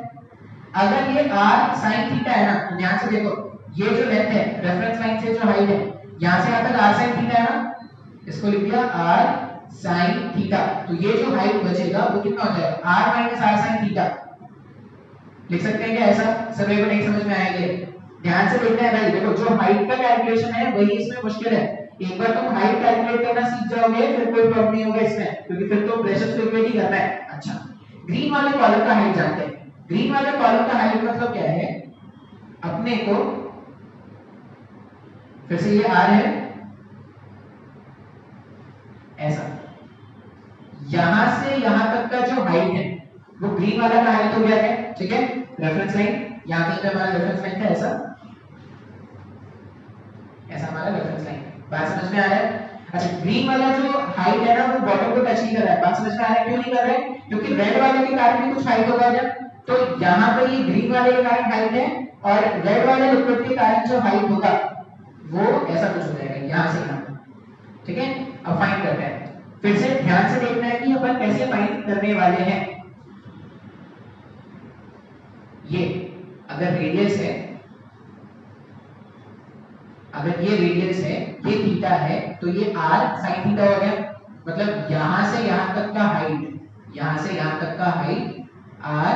अगर ये r sin थीटा है ना, तो ध्यान से देखो, ये जो लेंथ है रेफरेंस लाइन से जो हाइट है यहां से यहां तक r sin थीटा है ना, इसको लिख दिया r sin थीटा। तो ये जो हाइट बचेगा वो कितना हो जाएगा, r - r sin थीटा। लिख सकते हैं क्या ऐसा? सभी को नहीं समझ में आएंगे, ध्यान से देखना है भाई। देखो, जो हाइट का कैलकुलेशन है वही इसमें मुश्किल है। एक बार तुम हाइट कैलकुलेट करना सीख जाओगे फिर कोई प्रॉब्लम नहीं होगा इसमें, क्योंकि फिर तो प्रेशर को इक्वेट ही करना है। अच्छा, ग्रीन वाले कॉलम का हाइट जानते हैं। ग्रीन वाले कॉलम का हाइट मतलब क्या है, अपने को फिर से ये r है ऐसा, यहां से यहां तक का जो हाइट है वो ग्रीन वाला का हाइट हो गया है। ठीक है, रेफरेंस लाइन यहां कहीं पे हमारा रेफरेंस लाइन था, ऐसा ऐसा हमारा रेफरेंस लाइन। बात समझ में आ रहा है? अच्छा, ग्रीन वाला जो हाइट है ना वो बॉटम को टच नहीं कर रहा है। बात समझ में आ रहा है? क्यों नहीं कर रहा है? क्योंकि रेड वाले के कारण भी कुछ हाइट होगा जब, तो यहां पे ये ग्रीन वाले के कारण हाइट है और रेड वाले लिक्विड के कारण जो हाइट होगा वो ऐसा कुछ हो जाएगा यहां से यहां। ठीक है, अब फाइंड करते हैं। फिर से ध्यान से देखना है कि अपन कैसे फाइंड करने वाले हैं। ये अगर रेडियस है, अगर ये रेडियस है, ये थीटा है, तो ये r sin थीटा हो गया। मतलब यहां से यहां तक का हाइट, यहां से यहां तक का हाइट r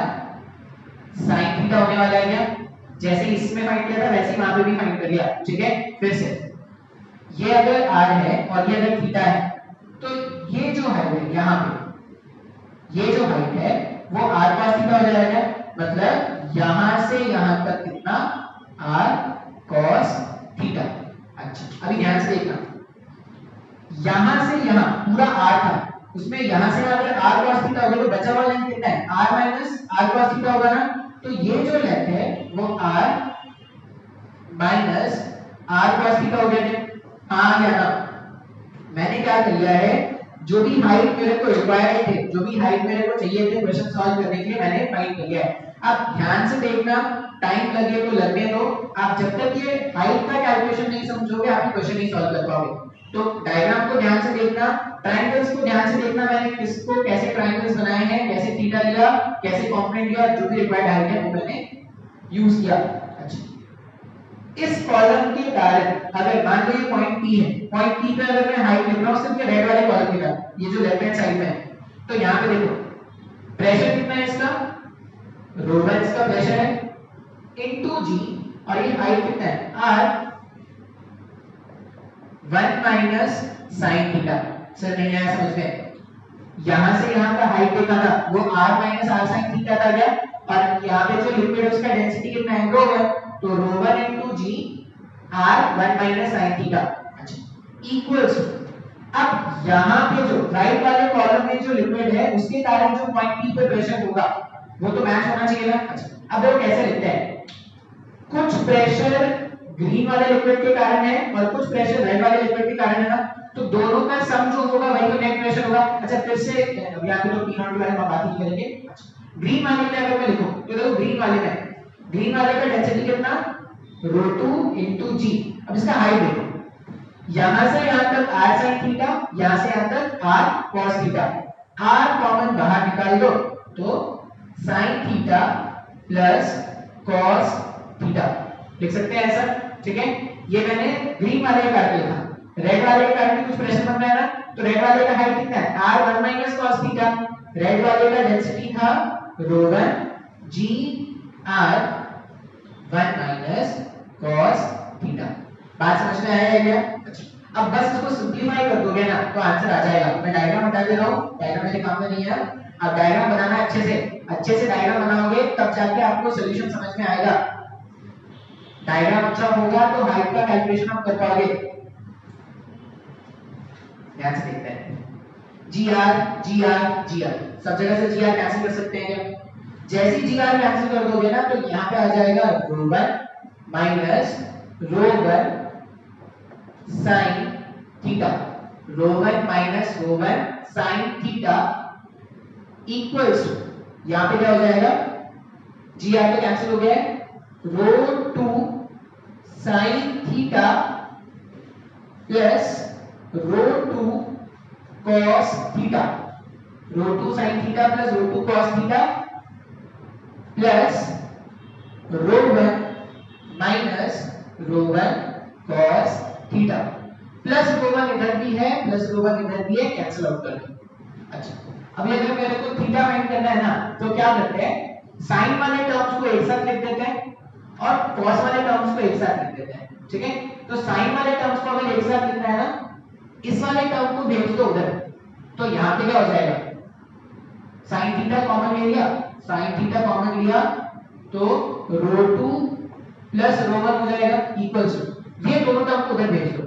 sin थीटा होने वाला है क्या? जैसे इसमें फाइंड किया था वैसे ही वहां पे भी फाइंड कर लिया। ठीक है, फिर से ये अगर r है और ये अगर थीटा है तो ये जो हाइट है यहाँ पे, ये जो हाइट है वो r cos थीटा हो जाएगा। मतलब यहां से यहां तक कितना, r cos थीटा। अच्छा, अभी ध्यान से देखना, यहां से यहां पूरा r था, उसमें यहां से अगर r cos थीटा होगा तो बचा हुआ लेंथ कितना है, r - r cos थीटा होगा ना। तो ये जो लेंथ है वो r minus r cos theta हो गया। हाँ या ना? मैंने क्या कर लिया है, जो भी हाइट मेरे को रिक्वायर्ड थे, जो भी हाइट मेरे को चाहिए थे क्वेश्चन सॉल्व करने के लिए, मैंने फाइंड कर लिया है। अब ध्यान से देखना, टाइम लगे तो लगने दो। आप जब तक ये हाइट का कैलकुलेशन नहीं समझोगे आप ये क्वेश्चन नहीं सॉल्व कर पाओगे। तो डायग्राम को ध्यान से देखना, ट्रायंगल्स को ध्यान से देखना, मैंने किसको कैसे ट्रायंगल्स बनाए हैं, कैसे थीटा लिया, कैसे कंपोनेंट लिया, जो भी रिक्वायर्ड हाइट है वो मैंने यूज किया। अच्छा, इस कॉलम के कारण अगर मान लो ये पॉइंट P है, पॉइंट P पे अगर मैं हाइट लिख रहा हूं सिर्फ ये रेड वाले कॉलम के कारण, ये जो लेफ्ट हैंड साइड में है, तो यहां पे देखो प्रेशर कितना है इसका, ρ1 इसका प्रेशर है इनटू g, और ये हाइट कितना है r 1 minus sine theta. Sir नहीं आया समझ में, यहां से यहां का हाइट देखा था वो r minus r sine theta था क्या, और यहां पे जो लिक्विड है उसका डेंसिटी कितना है ρ1, तो ρ1 into g r 1 minus sine theta. अच्छा, इक्वल्स, अब यहां पे जो राइट वाले कॉलम में जो लिक्विड है उसके कारण जो पॉइंट P पे प्रेशर होगा वो तो मैच होना चाहिए ना। अच्छा, अब देखो कैसे लिखते हैं, कुछ प्रेशर ग्रीन वाले लिक्विड के कारण है और कुछ प्रेशर रेड वाले लिक्विड के कारण है ना, तो दोनों का सम जो होगा वही तो नेट प्रेशर होगा। अच्छा, फिर से यहां पे तो P0 के बारे में बात ही करेंगे। ग्रीन वाले में अगर मैं लिखूं तो देखो ग्रीन वाले का डेंसिटी कितना, ρ2 इनटू g। अब इसका हाइट देखो, यहां से यहां तक r sin थीटा, यहां से यहां तक r cos theta, r common बाहर निकाल दो तो sin theta plus cos theta लिख सकते हैं ऐसा, ठीक है। ये मैंने ग्रीन वाले का कारण लिखा, रेड वाले के कारण भी कुछ प्रेशर बन रहा है ना, तो रेड वाले का हाइट कितना है r 1 minus cos theta, red वाले का डेंसिटी था ρ1 g r 1 minus cos theta. बात समझ में आया है क्या? अब बस इसको सिंपलीफाई कर दोगे ना तो आंसर आ जाएगा। मैं डायग्राम बता दे रहा हूं, डायग्राम मेरे काम में नहीं है, अब डायग्राम बनाना अच्छे से डायग्राम बनाओगे तब जाके आपको सॉल्यूशन समझ में आएगा। डायग्राम अच्छा होगा तो हाइट का कैलकुलेशन आप कर पाओगे। ध्यान से देखते हैं, GR सब जगह से GR कैंसिल कर सकते हैं क्या? जैसे ही GR कैंसिल कर दोगे ना तो यहाँ पे आ जाएगा ρ1 minus ρ1 sin theta, ρ1 minus ρ1 sin theta equals, यहाँ पे क्या हो जाएगा, GR तो कैंसिल हो गया है, ρ2 sin theta plus ρ2 cos theta, ρ2 sin theta plus ρ2 cos theta plus ρ1 minus ρ1 cos theta, plus ρ1 इधर भी है प्लस ρ1 इधर भी है, कैंसिल आउट कर दो। अच्छा, अब अगर मेरे को थीटा फाइंड करना है ना तो क्या करते हैं, साइन वाले टर्म्स को एक साथ लिख देते हैं और cos वाले टर्म्स को एक साथ लिख देते हैं, ठीक है। तो साइन वाले टर्म्स को अगर एक साथ लिखना है ना, इस वाले टर्म को भेज दो उधर, तो यहाँ पे क्या हो जाएगा, साइन थीटा कॉमन ले लिया, साइन थीटा कॉमन लिया तो ρ2 प्लस ρ1 हो जाएगा इक्वल्स, ये दोनों टर्म को उधर भेज दो।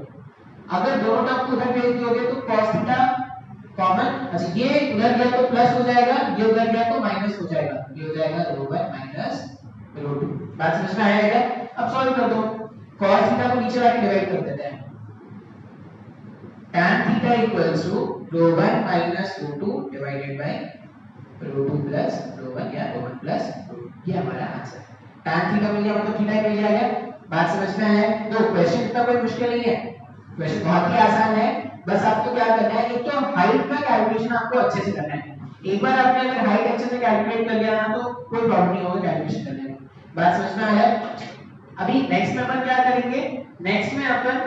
अगर दोनों टर्म को उधर भेज दोगे तो cos थीटा कॉमन, अच्छा ये उधर गया तो प्लस हो जाएगा, ये उधर गया तो माइनस हो जाएगा, ये हो जाएगा ρ1 माइनस ρ2। बात समझ में आया क्या? अब सॉल्व कर दो, cos थीटा को नीचे लाके डिवाइड कर देते हैं, tan theta equals to ρ1 minus ρ2 divided by ρ2 plus ρ1 या ρ1 प्लस ρ2, ये हमारा आंसर है। tan थीटा मिल गया मतलब थीटा मिल जाएगा। बात समझ में आया? तो क्वेश्चन इतना कोई मुश्किल नहीं है, क्वेश्चन बहुत ही आसान है, बस आपको क्या करना है, एक तो हाइट का कैलकुलेशन आपको अच्छे से करना है। एक बार आपने अगर हाइट अच्छे से कैलकुलेट कर लिया ना तो कोई प्रॉब्लम नहीं होगा कैलकुलेशन करने में। बात समझ में आया? अभी नेक्स्ट में अपन क्या करेंगे, नेक्स्ट में अपन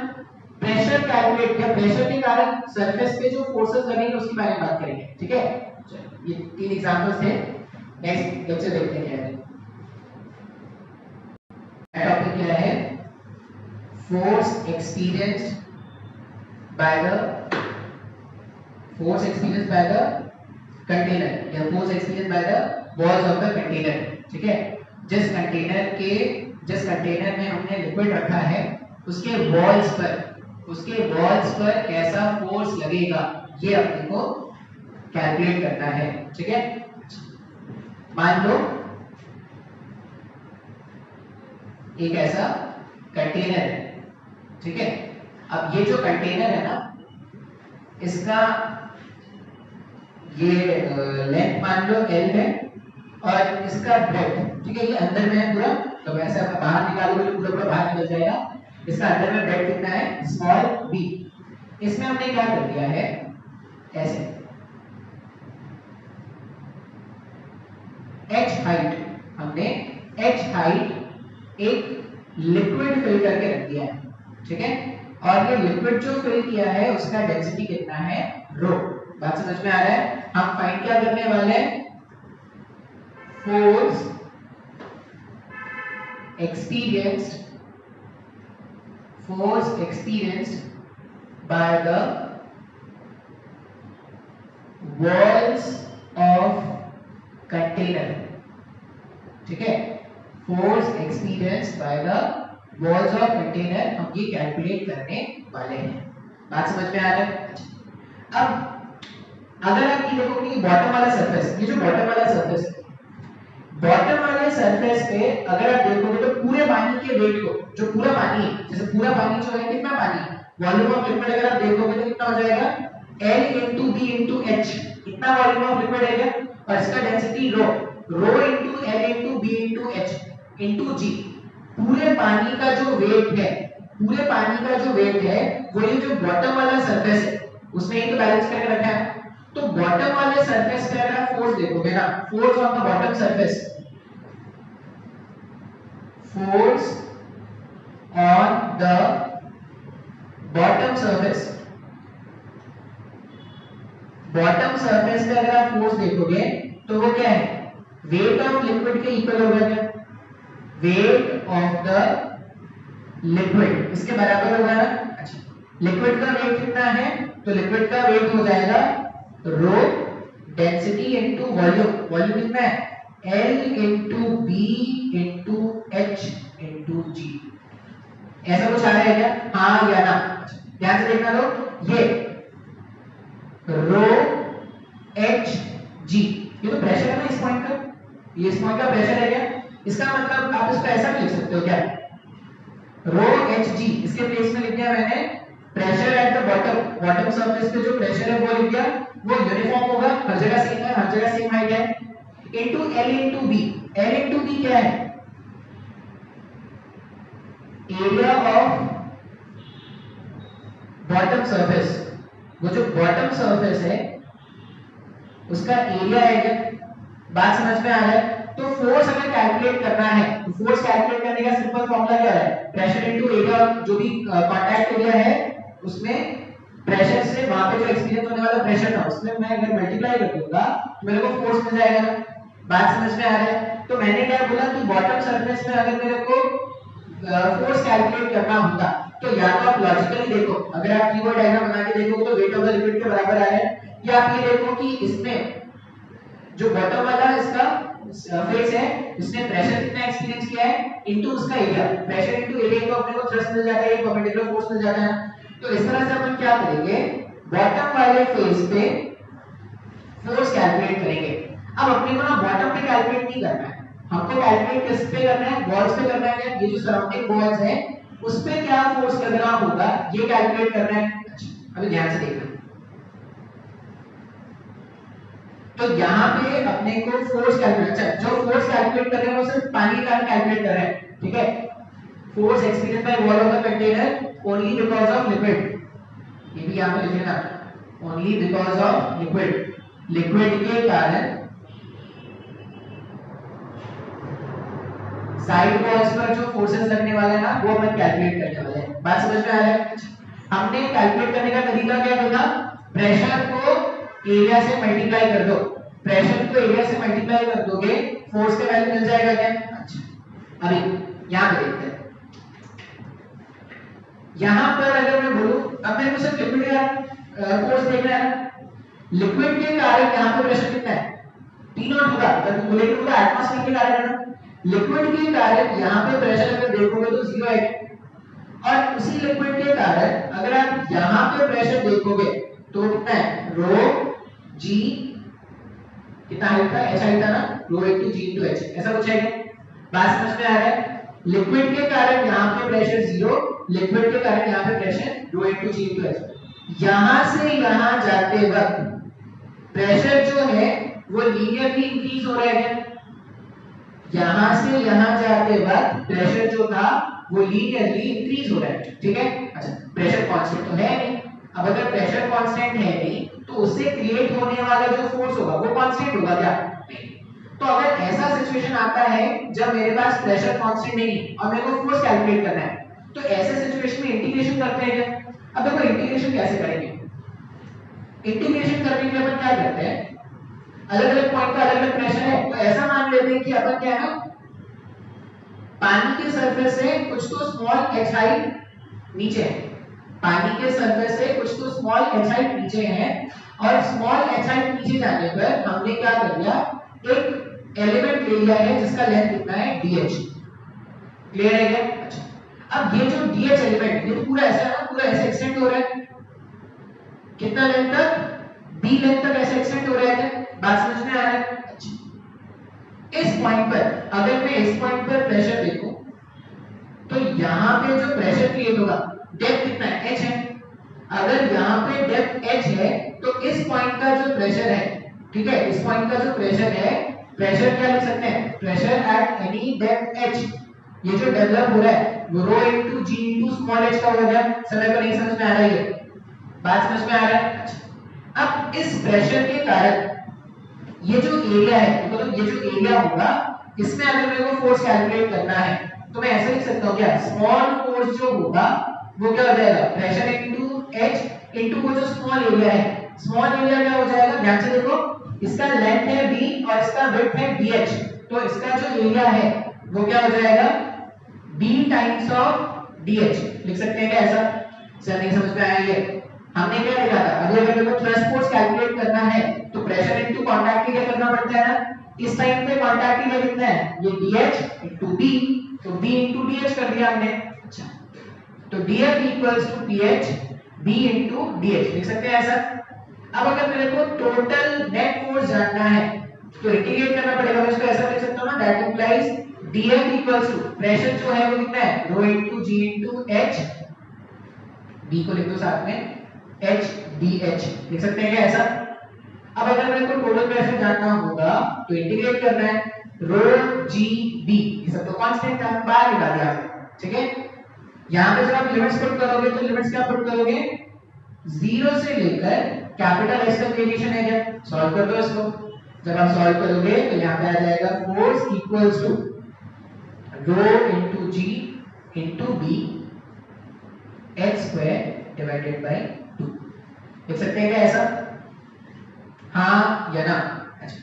प्रेशर कैलकुलेट या प्रेशर के कारण सरफेस पे जो फोर्सेस लगेंगे उसके बारे में बात करेंगे, ठीक है। ये 3 एग्जांपल्स थे, नेक्स्ट लेक्चर देखते हैं क्या है। टॉपिक क्या है, force experienced by the container या force experienced by the walls of the container, ठीक है। जिस कंटेनर में हमने लिक्विड रखा है उसके वॉल्स पर कैसा फोर्स लगेगा ये अपने को कैलकुलेट करना है, ठीक है। मान लो एक ऐसा कंटेनर है, ठीक है। अब ये जो कंटेनर है ना, इसका ये लेंथ मान लो L है और इसका ब्रेथ, ठीक है, ये अंदर में है पूरा, तो वैसे बाहर निकालोगे तो पूरा बाहर निकल जाएगा। इसका अंदर में ब्रेथ कितना है, स्मॉल b, इसमें हमने क्या कर दिया है, ऐसे h हाइट, हमने h हाइट एक लिक्विड फिल करके रख दिया है, ठीक है। और ये लिक्विड जो फिल किया है उसका डेंसिटी कितना है, रो। बात समझ में आ रहा है। हम फाइंड क्या करने वाले हैं, force experienced by the walls of container, ठीक है। Force experience by the walls of container हम ये कैलकुलेट करने वाले हैं। बात समझ में आ रहा है। अब अगर आप ये देखो कि बॉटम वाला सरफेस, ये जो बॉटम वाला सरफेस है, बॉटम वाले सरफेस पे अगर आप देखोगे तो पूरे पानी के वेट को, जो पूरा पानी है, जैसे पूरा पानी जो है, कितना पानी है, वॉल्यूम ऑफ लिक्विड अगर आप देखोगे तो कितना हो जाएगा, L into B into H, इतना वॉल्यूम ऑफ लिक्विड है क्या, और इसका डेंसिटी रो, रो into L into B into H into G। पूरे पानी का जो वेट है, पूरे पानी का जो वेट है वो ये जो बॉटम वाला सरफेस है उसने ही तो बैलेंस करके रखा है। तो बॉटम वाले सरफेस पे अगर आप फोर्स देखोगे ना, force on the bottom surface, force on the bottom surface, bottom surface पे अगर आप फोर्स देखोगे तो वो क्या है, वेट ऑफ लिक्विड के इक्वल होगा क्या, वेट ऑफ द लिक्विड इसके बराबर होगा ना। अच्छा, लिक्विड का वेट कितना है, तो लिक्विड का वेट हो जाएगा rho density into volume, volume कितना है, L into B into H into G। ऐसा कुछ आ रहा है क्या, हाँ या ना, ध्यान से देखना। तो ये रो H G, ये तो प्रेशर है ना इस पॉइंट का, ये इस पॉइंट का प्रेशर है क्या, इसका मतलब आप इसको ऐसा भी लिख सकते हो क्या, रो एच जी, इसके प्लेस में लिख दिया मैंने pressure at the bottom, bottom surface पे जो प्रेशर है वो लिख दिया, वो यूनिफॉर्म होगा, हर जगह सेम है, हर जगह सेम हाइट है, into L into B. L into B क्या है, एरिया ऑफ बॉटम सरफेस, वो जो बॉटम सरफेस है उसका एरिया है क्या, बात समझ में आ रहा है। तो फोर्स अगर कैलकुलेट करना है तो फोर्स कैलकुलेट करने का सिंपल फॉर्मूला क्या है, प्रेशर इनटू एरिया, जो भी कांटेक्ट एरिया है उसमें प्रेशर से वहां पे जो एक्सपीरियंस होने वाला प्रेशर था उसमें मैं अगर मल्टीप्लाई कर दूंगा तो मेरे को फोर्स मिल जाएगा ना। बात समझ में आ रहा है। तो मैंने क्या बोला कि बॉटम सरफेस में अगर मेरे को फोर्स कैलकुलेट करना होता तो या तो आप लॉजिकली देखो, अगर आप कीवर्ड डायग्राम बना के देखोगे तो वेट ऑफ द लिक्विड के बराबर आ रहा है, या आप ये देखो कि इसमें जो बॉटम वाला इसका फेस है इसने प्रेशर कितना एक्सपीरियंस किया है इनटू उसका एरिया, प्रेशर इनटू एरिया तो अपने को थ्रस्ट मिल जाता है, एक परपेंडिकुलर फोर्स मिल जाता है। तो इस तरह से अपन क्या करेंगे, बॉटम वाले फेस पे फोर्स कैलकुलेट करेंगे। अब अपने को ना बॉटम पे कैलकुलेट नहीं करना है, हमको कैलकुलेट किस पे करना है, वॉल्स पे करना है। ये जो सराउंडिंग वॉल्स है उस पे क्या फोर्स लग रहा होगा ये कैलकुलेट करना है। अभी ध्यान से देखना, तो यहाँ पे अपने को फोर्स कैलकुलेट, जो फोर्स कैलकुलेट कर रहे हैं वो सिर्फ पानी का कैलकुलेट कर रहे हैं, ठीक है। Force experience by wall of the container only because of liquid, ये भी यहाँ पे लिख लेना, only because of liquid, liquid के कारण साइड वॉल्स पर जो फोर्सेस लगने वाले हैं ना वो अपन कैलकुलेट करने वाले हैं। बात समझ में आ रहा है। हमने कैलकुलेट करने का तरीका क्या होगा, प्रेशर को एरिया से मल्टीप्लाई कर दो, प्रेशर को एरिया से मल्टीप्लाई कर दोगे फोर्स का वैल्यू मिल जाएगा क्या। अच्छा, अभी यहां पे देखते हैं, यहां पर अगर मैं बोलूं, अब मेरे को सिर्फ लिक्विड का फोर्स देखना है ना, लिक्विड के कारण यहां पे प्रेशर कितना है, T0 होगा, तब बोलेंगे पूरा एटमॉस्फेयर के कारण है ना, लिक्विड के कारण यहां पे प्रेशर अगर देखोगे तो 0 है, और उसी लिक्विड के कारण अगर आप यहां पे प्रेशर देखोगे तो कितना है, रो जी, कितना हाइट था, h हाइट था ना, रो इनटू जी इनटू h, ऐसा कुछ है क्या। बात समझ में आ रहा है। लिक्विड के कारण यहां पे प्रेशर 0, लिक्विड के कारण यहां पे प्रेशर रो इनटू जी इनटू h। यहां से यहां जाते वक्त प्रेशर जो है वो लीनियरली इंक्रीज हो रहा है क्या, यहां से यहां जाते वक्त प्रेशर जो था वो लीनियरली इंक्रीज हो रहा है, ठीक है। अच्छा, प्रेशर कांस्टेंट तो है नहीं, अब अगर प्रेशर कांस्टेंट है नहीं तो उससे क्रिएट होने वाला जो फोर्स होगा वो कांस्टेंट होगा क्या? नहीं। तो अगर ऐसा सिचुएशन आता है जब मेरे पास प्रेशर कांस्टेंट नहीं और मेरे को फोर्स कैलकुलेट करना है, तो ऐसे सिचुएशन में इंटीग्रेशन करते हैं क्या? अब देखो इंटीग्रेशन कैसे करेंगे। इंटीग्रेशन करने के लिए अपन क्या करते हैं, अलग अलग पॉइंट का अलग अलग प्रेशर है, तो ऐसा मान लेते हैं कि अपन क्या है ना, पानी के सरफेस से कुछ तो स्मॉल h हाइट नीचे है, पानी के सरफेस से कुछ तो स्मॉल h हाइट नीचे है, और स्मॉल h हाइट नीचे जाने पर हमने क्या कर दिया, एक एलिमेंट ले लिया है जिसका लेंथ कितना है dh। क्लियर है क्या? अच्छा, अब ये जो dh एलिमेंट ये तो पूरा ऐसा है ना, पूरा ऐसे एक्सटेंड हो रहा है, कितना लेंथ तक, d लेंथ तक ऐसे एक्सटेंड हो रहा है, बात समझ में आ रहा है? अच्छा, इस पॉइंट पर अगर मैं इस पॉइंट पर प्रेशर देखूं तो यहाँ पे जो प्रेशर क्रिएट होगा, डेप्थ कितना है, h है। अगर यहाँ पे डेप्थ h है तो इस पॉइंट का जो प्रेशर है, ठीक है, इस पॉइंट का जो प्रेशर है, प्रेशर क्या लिख सकते हैं, pressure at any depth h, ये जो डेवलप हो रहा है वो rho into g into small h का हो गया। समय को नहीं समझ में आ रहा है, बात समझ में आ रहा है? अच्छा, अब इस प्रेशर के कारण ये जो एरिया है, मतलब ये जो एरिया होगा, इसमें अगर मेरे को फोर्स कैलकुलेट करना है तो मैं ऐसे लिख सकता हूँ क्या, स्मॉल फोर्स जो होगा वो क्या हो जाएगा, प्रेशर इनटू h इनटू वो जो स्मॉल एरिया है, स्मॉल एरिया क्या हो जाएगा, ध्यान से देखो, इसका लेंथ है b और इसका विड्थ है dh, तो इसका जो एरिया है वो क्या हो जाएगा, b टाइम्स ऑफ dh। लिख सकते हैं क्या ऐसा? सर नहीं समझ में आया ये? हमने क्या लिखा था, अगर मेरे को थ्रस्ट फोर्स कैलकुलेट करना है तो प्रेशर इनटू कांटेक्ट एरिया करना पड़ता है ना, इस टाइम पे कांटेक्ट एरिया कितना है, ये dh इनटू b, तो b इनटू dh कर दिया हमने। अच्छा, तो df equals to ph b into dh लिख सकते हैं ऐसा। अब अगर मेरे को टोटल नेट फोर्स जानना है तो इंटीग्रेट करना पड़ेगा, मैं इसको ऐसा लिख सकता हूं ना, that implies df equals to pressure जो है वो कितना है, rho into g into h, b को लिख दो साथ में h dh, लिख सकते हैं क्या ऐसा? अब अगर मेरे को टोटल प्रेशर जानना होगा तो इंटीग्रेट करना है, रो g b, ये सब तो कांस्टेंट था, बाहर निकाल दिया आपने, ठीक है। यहां पे जब आप लिमिट्स पुट करोगे तो लिमिट्स क्या पुट करोगे, 0 से लेकर कैपिटल S तक वेरिएशन है क्या, सॉल्व कर दो इसको। जब आप सॉल्व करोगे तो यहां पे आ जाएगा force equals to rho into g into b h square divided by 2, लिख सकते हैं क्या ऐसा? हाँ या ना? अच्छा,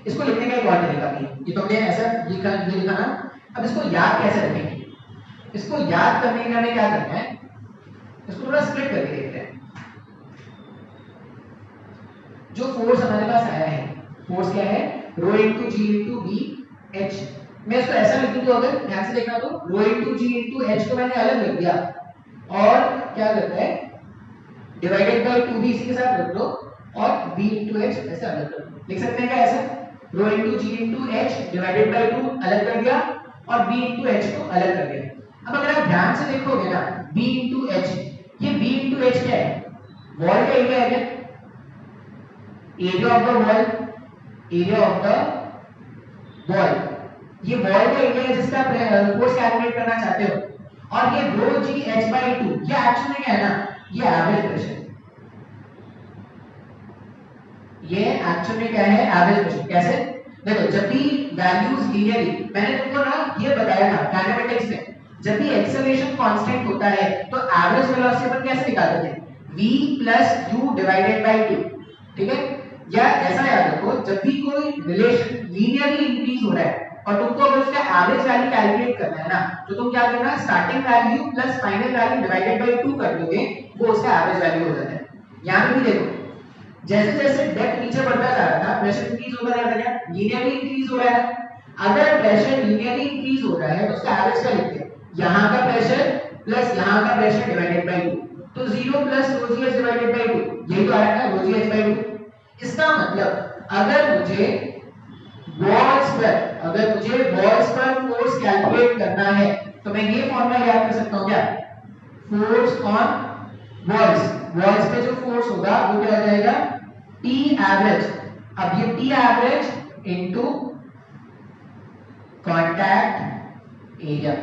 इसको लिखने का एक और तरीका भी है, ये तो हमने ऐसा लिखा, ये लिखा ना, अब इसको याद कैसे रखेंगे, इसको याद करने के लिए हमें क्या करना है, इसको थोड़ा स्प्लिट करके देखते हैं। जो फोर्स हमारे पास आया है, फोर्स क्या है, rho into g into b h, मैं इसको ऐसा लिख दूं तो अगर ध्यान से देखना तो रो इनटू g इनटू h को मैंने अलग लिख दिया और क्या करता है, डिवाइडेड बाय 2 भी इसी के साथ रख दो और b इनटू h ऐसे अलग कर दो, लिख सकते हैं क्या ऐसा, rho into g into h divided by 2 अलग कर दिया और b इनटू h को अलग कर दिया। अब अगर आप ध्यान से देखोगे ना, b इनटू h, ये b इनटू h क्या है, वॉल का एरिया है क्या, area of the wall, area of the wall, ये वॉल का एरिया है जिसका फोर्स कैलकुलेट करना चाहते हो, और ये रो जी h बाई 2, ये एक्चुअली क्या है ना, ये एवरेज प्रेशर, ये एक्चुअली क्या है, एवरेज प्रेशर। कैसे देखो, जब भी वैल्यूज लीनियरली, मैंने तुमको ना ये बताया था काइनेमेटिक्स में, जब भी एक्सेलरेशन कांस्टेंट होता है तो एवरेज वेलोसिटी अपन कैसे निकालते थे, v plus u divided by 2, ठीक है। या ऐसा याद रखो, जब भी कोई रिलेशन लीनियरली इंक्रीज हो रहा है और तुमको अगर उसका एवरेज वैल्यू कैलकुलेट करना है ना, तो तुम क्या करना, starting value plus final value divided by 2 कर दोगे, वो उसका एवरेज वैल्यू हो जाता है। यहां पे भी देखो, जैसे जैसे डेप्थ नीचे बढ़ता जा रहा था, प्रेशर इंक्रीज होता जा रहा है, लीनियरली इंक्रीज हो रहा है। अगर प्रेशर लीनियरली इंक्रीज हो रहा है तो उसका एवरेज क्या लिखते हैं, यहां का प्रेशर प्लस यहां का प्रेशर डिवाइडेड बाय 2, तो 0 plus row ji H divided by 2, यही तो आ रहा है रो जी एच बाय 2। इसका मतलब अगर मुझे वॉल्स पर फोर्स कैलकुलेट करना है तो मैं ये फॉर्मूला याद कर सकता हूं क्या, फोर्स ऑन वॉल्स पे जो फोर्स होगा वो क्या हो जाएगा, P एवरेज। अब ये P average into contact area,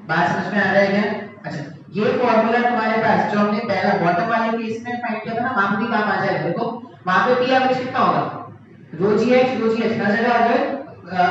बात समझ में आ रहा है क्या? अच्छा, ये फॉर्मूला तुम्हारे पास जो हमने पहला बॉटम वाले केस में फाइंड किया था ना, वहां भी काम आ जाएगा। देखो वहां पे पी एवरेज कितना होगा, रो जी एच हर जगह अगर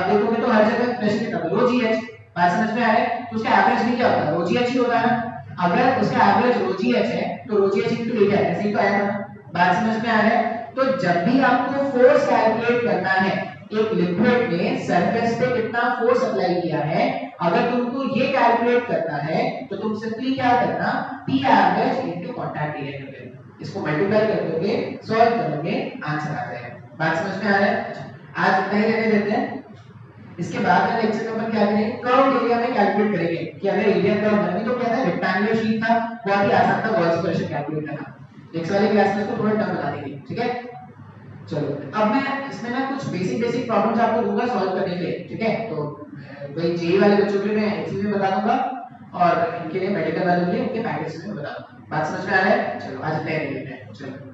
देखोगे तो हर जगह प्रेशर कितना होगा, रो जी एच। बात समझ में आ रहा है? तो उसका एवरेज भी क्या होता है, रो जी एच ही होता है ना। अगर उसका एवरेज रो जी एच है तो रो जी एच इनटू एरिया ऐसे ही तो आएगा। बात समझ में आ रहा है? तो जब भी आपको फोर्स कैलकुलेट करना है एक लिक्विड ने सरफेस पे कितना फोर्स अप्लाई किया है, अगर तुमको ये कैलकुलेट करना है तो तुम सिंपली क्या करना, P average into contact area कर देना, इसको मल्टीप्लाई कर दोगे, सॉल्व करोगे, आंसर आ जाएगा। बात समझ में आ रहा है? आज इतना ही रहने देते हैं। इसके बाद का लेक्चर में अपन क्या करेंगे, कर्व एरिया में कैलकुलेट करेंगे कि अगर एरिया कर्व है, नहीं तो क्या था रेक्टेंगुलर शीट था, बहुत ही आसान था गॉस प्रेशर कैलकुलेट करना। नेक्स्ट वाले क्लास में इसको थोड़ा टफ बना देंगे, ठीक है? चलो अब मैं इसमें ना कुछ बेसिक प्रॉब्लम्स आपको दूंगा सॉल्व करने के लिए, ठीक है? तो वही जेई वाले बच्चों के लिए मैं एचसी में बता दूंगा और इनके लिए मेडिकल वालों के लिए उनके पैकेज में बता दूंगा। बात समझ में आ रहा है? चलो आज इतना ही लेते हैं, चलो।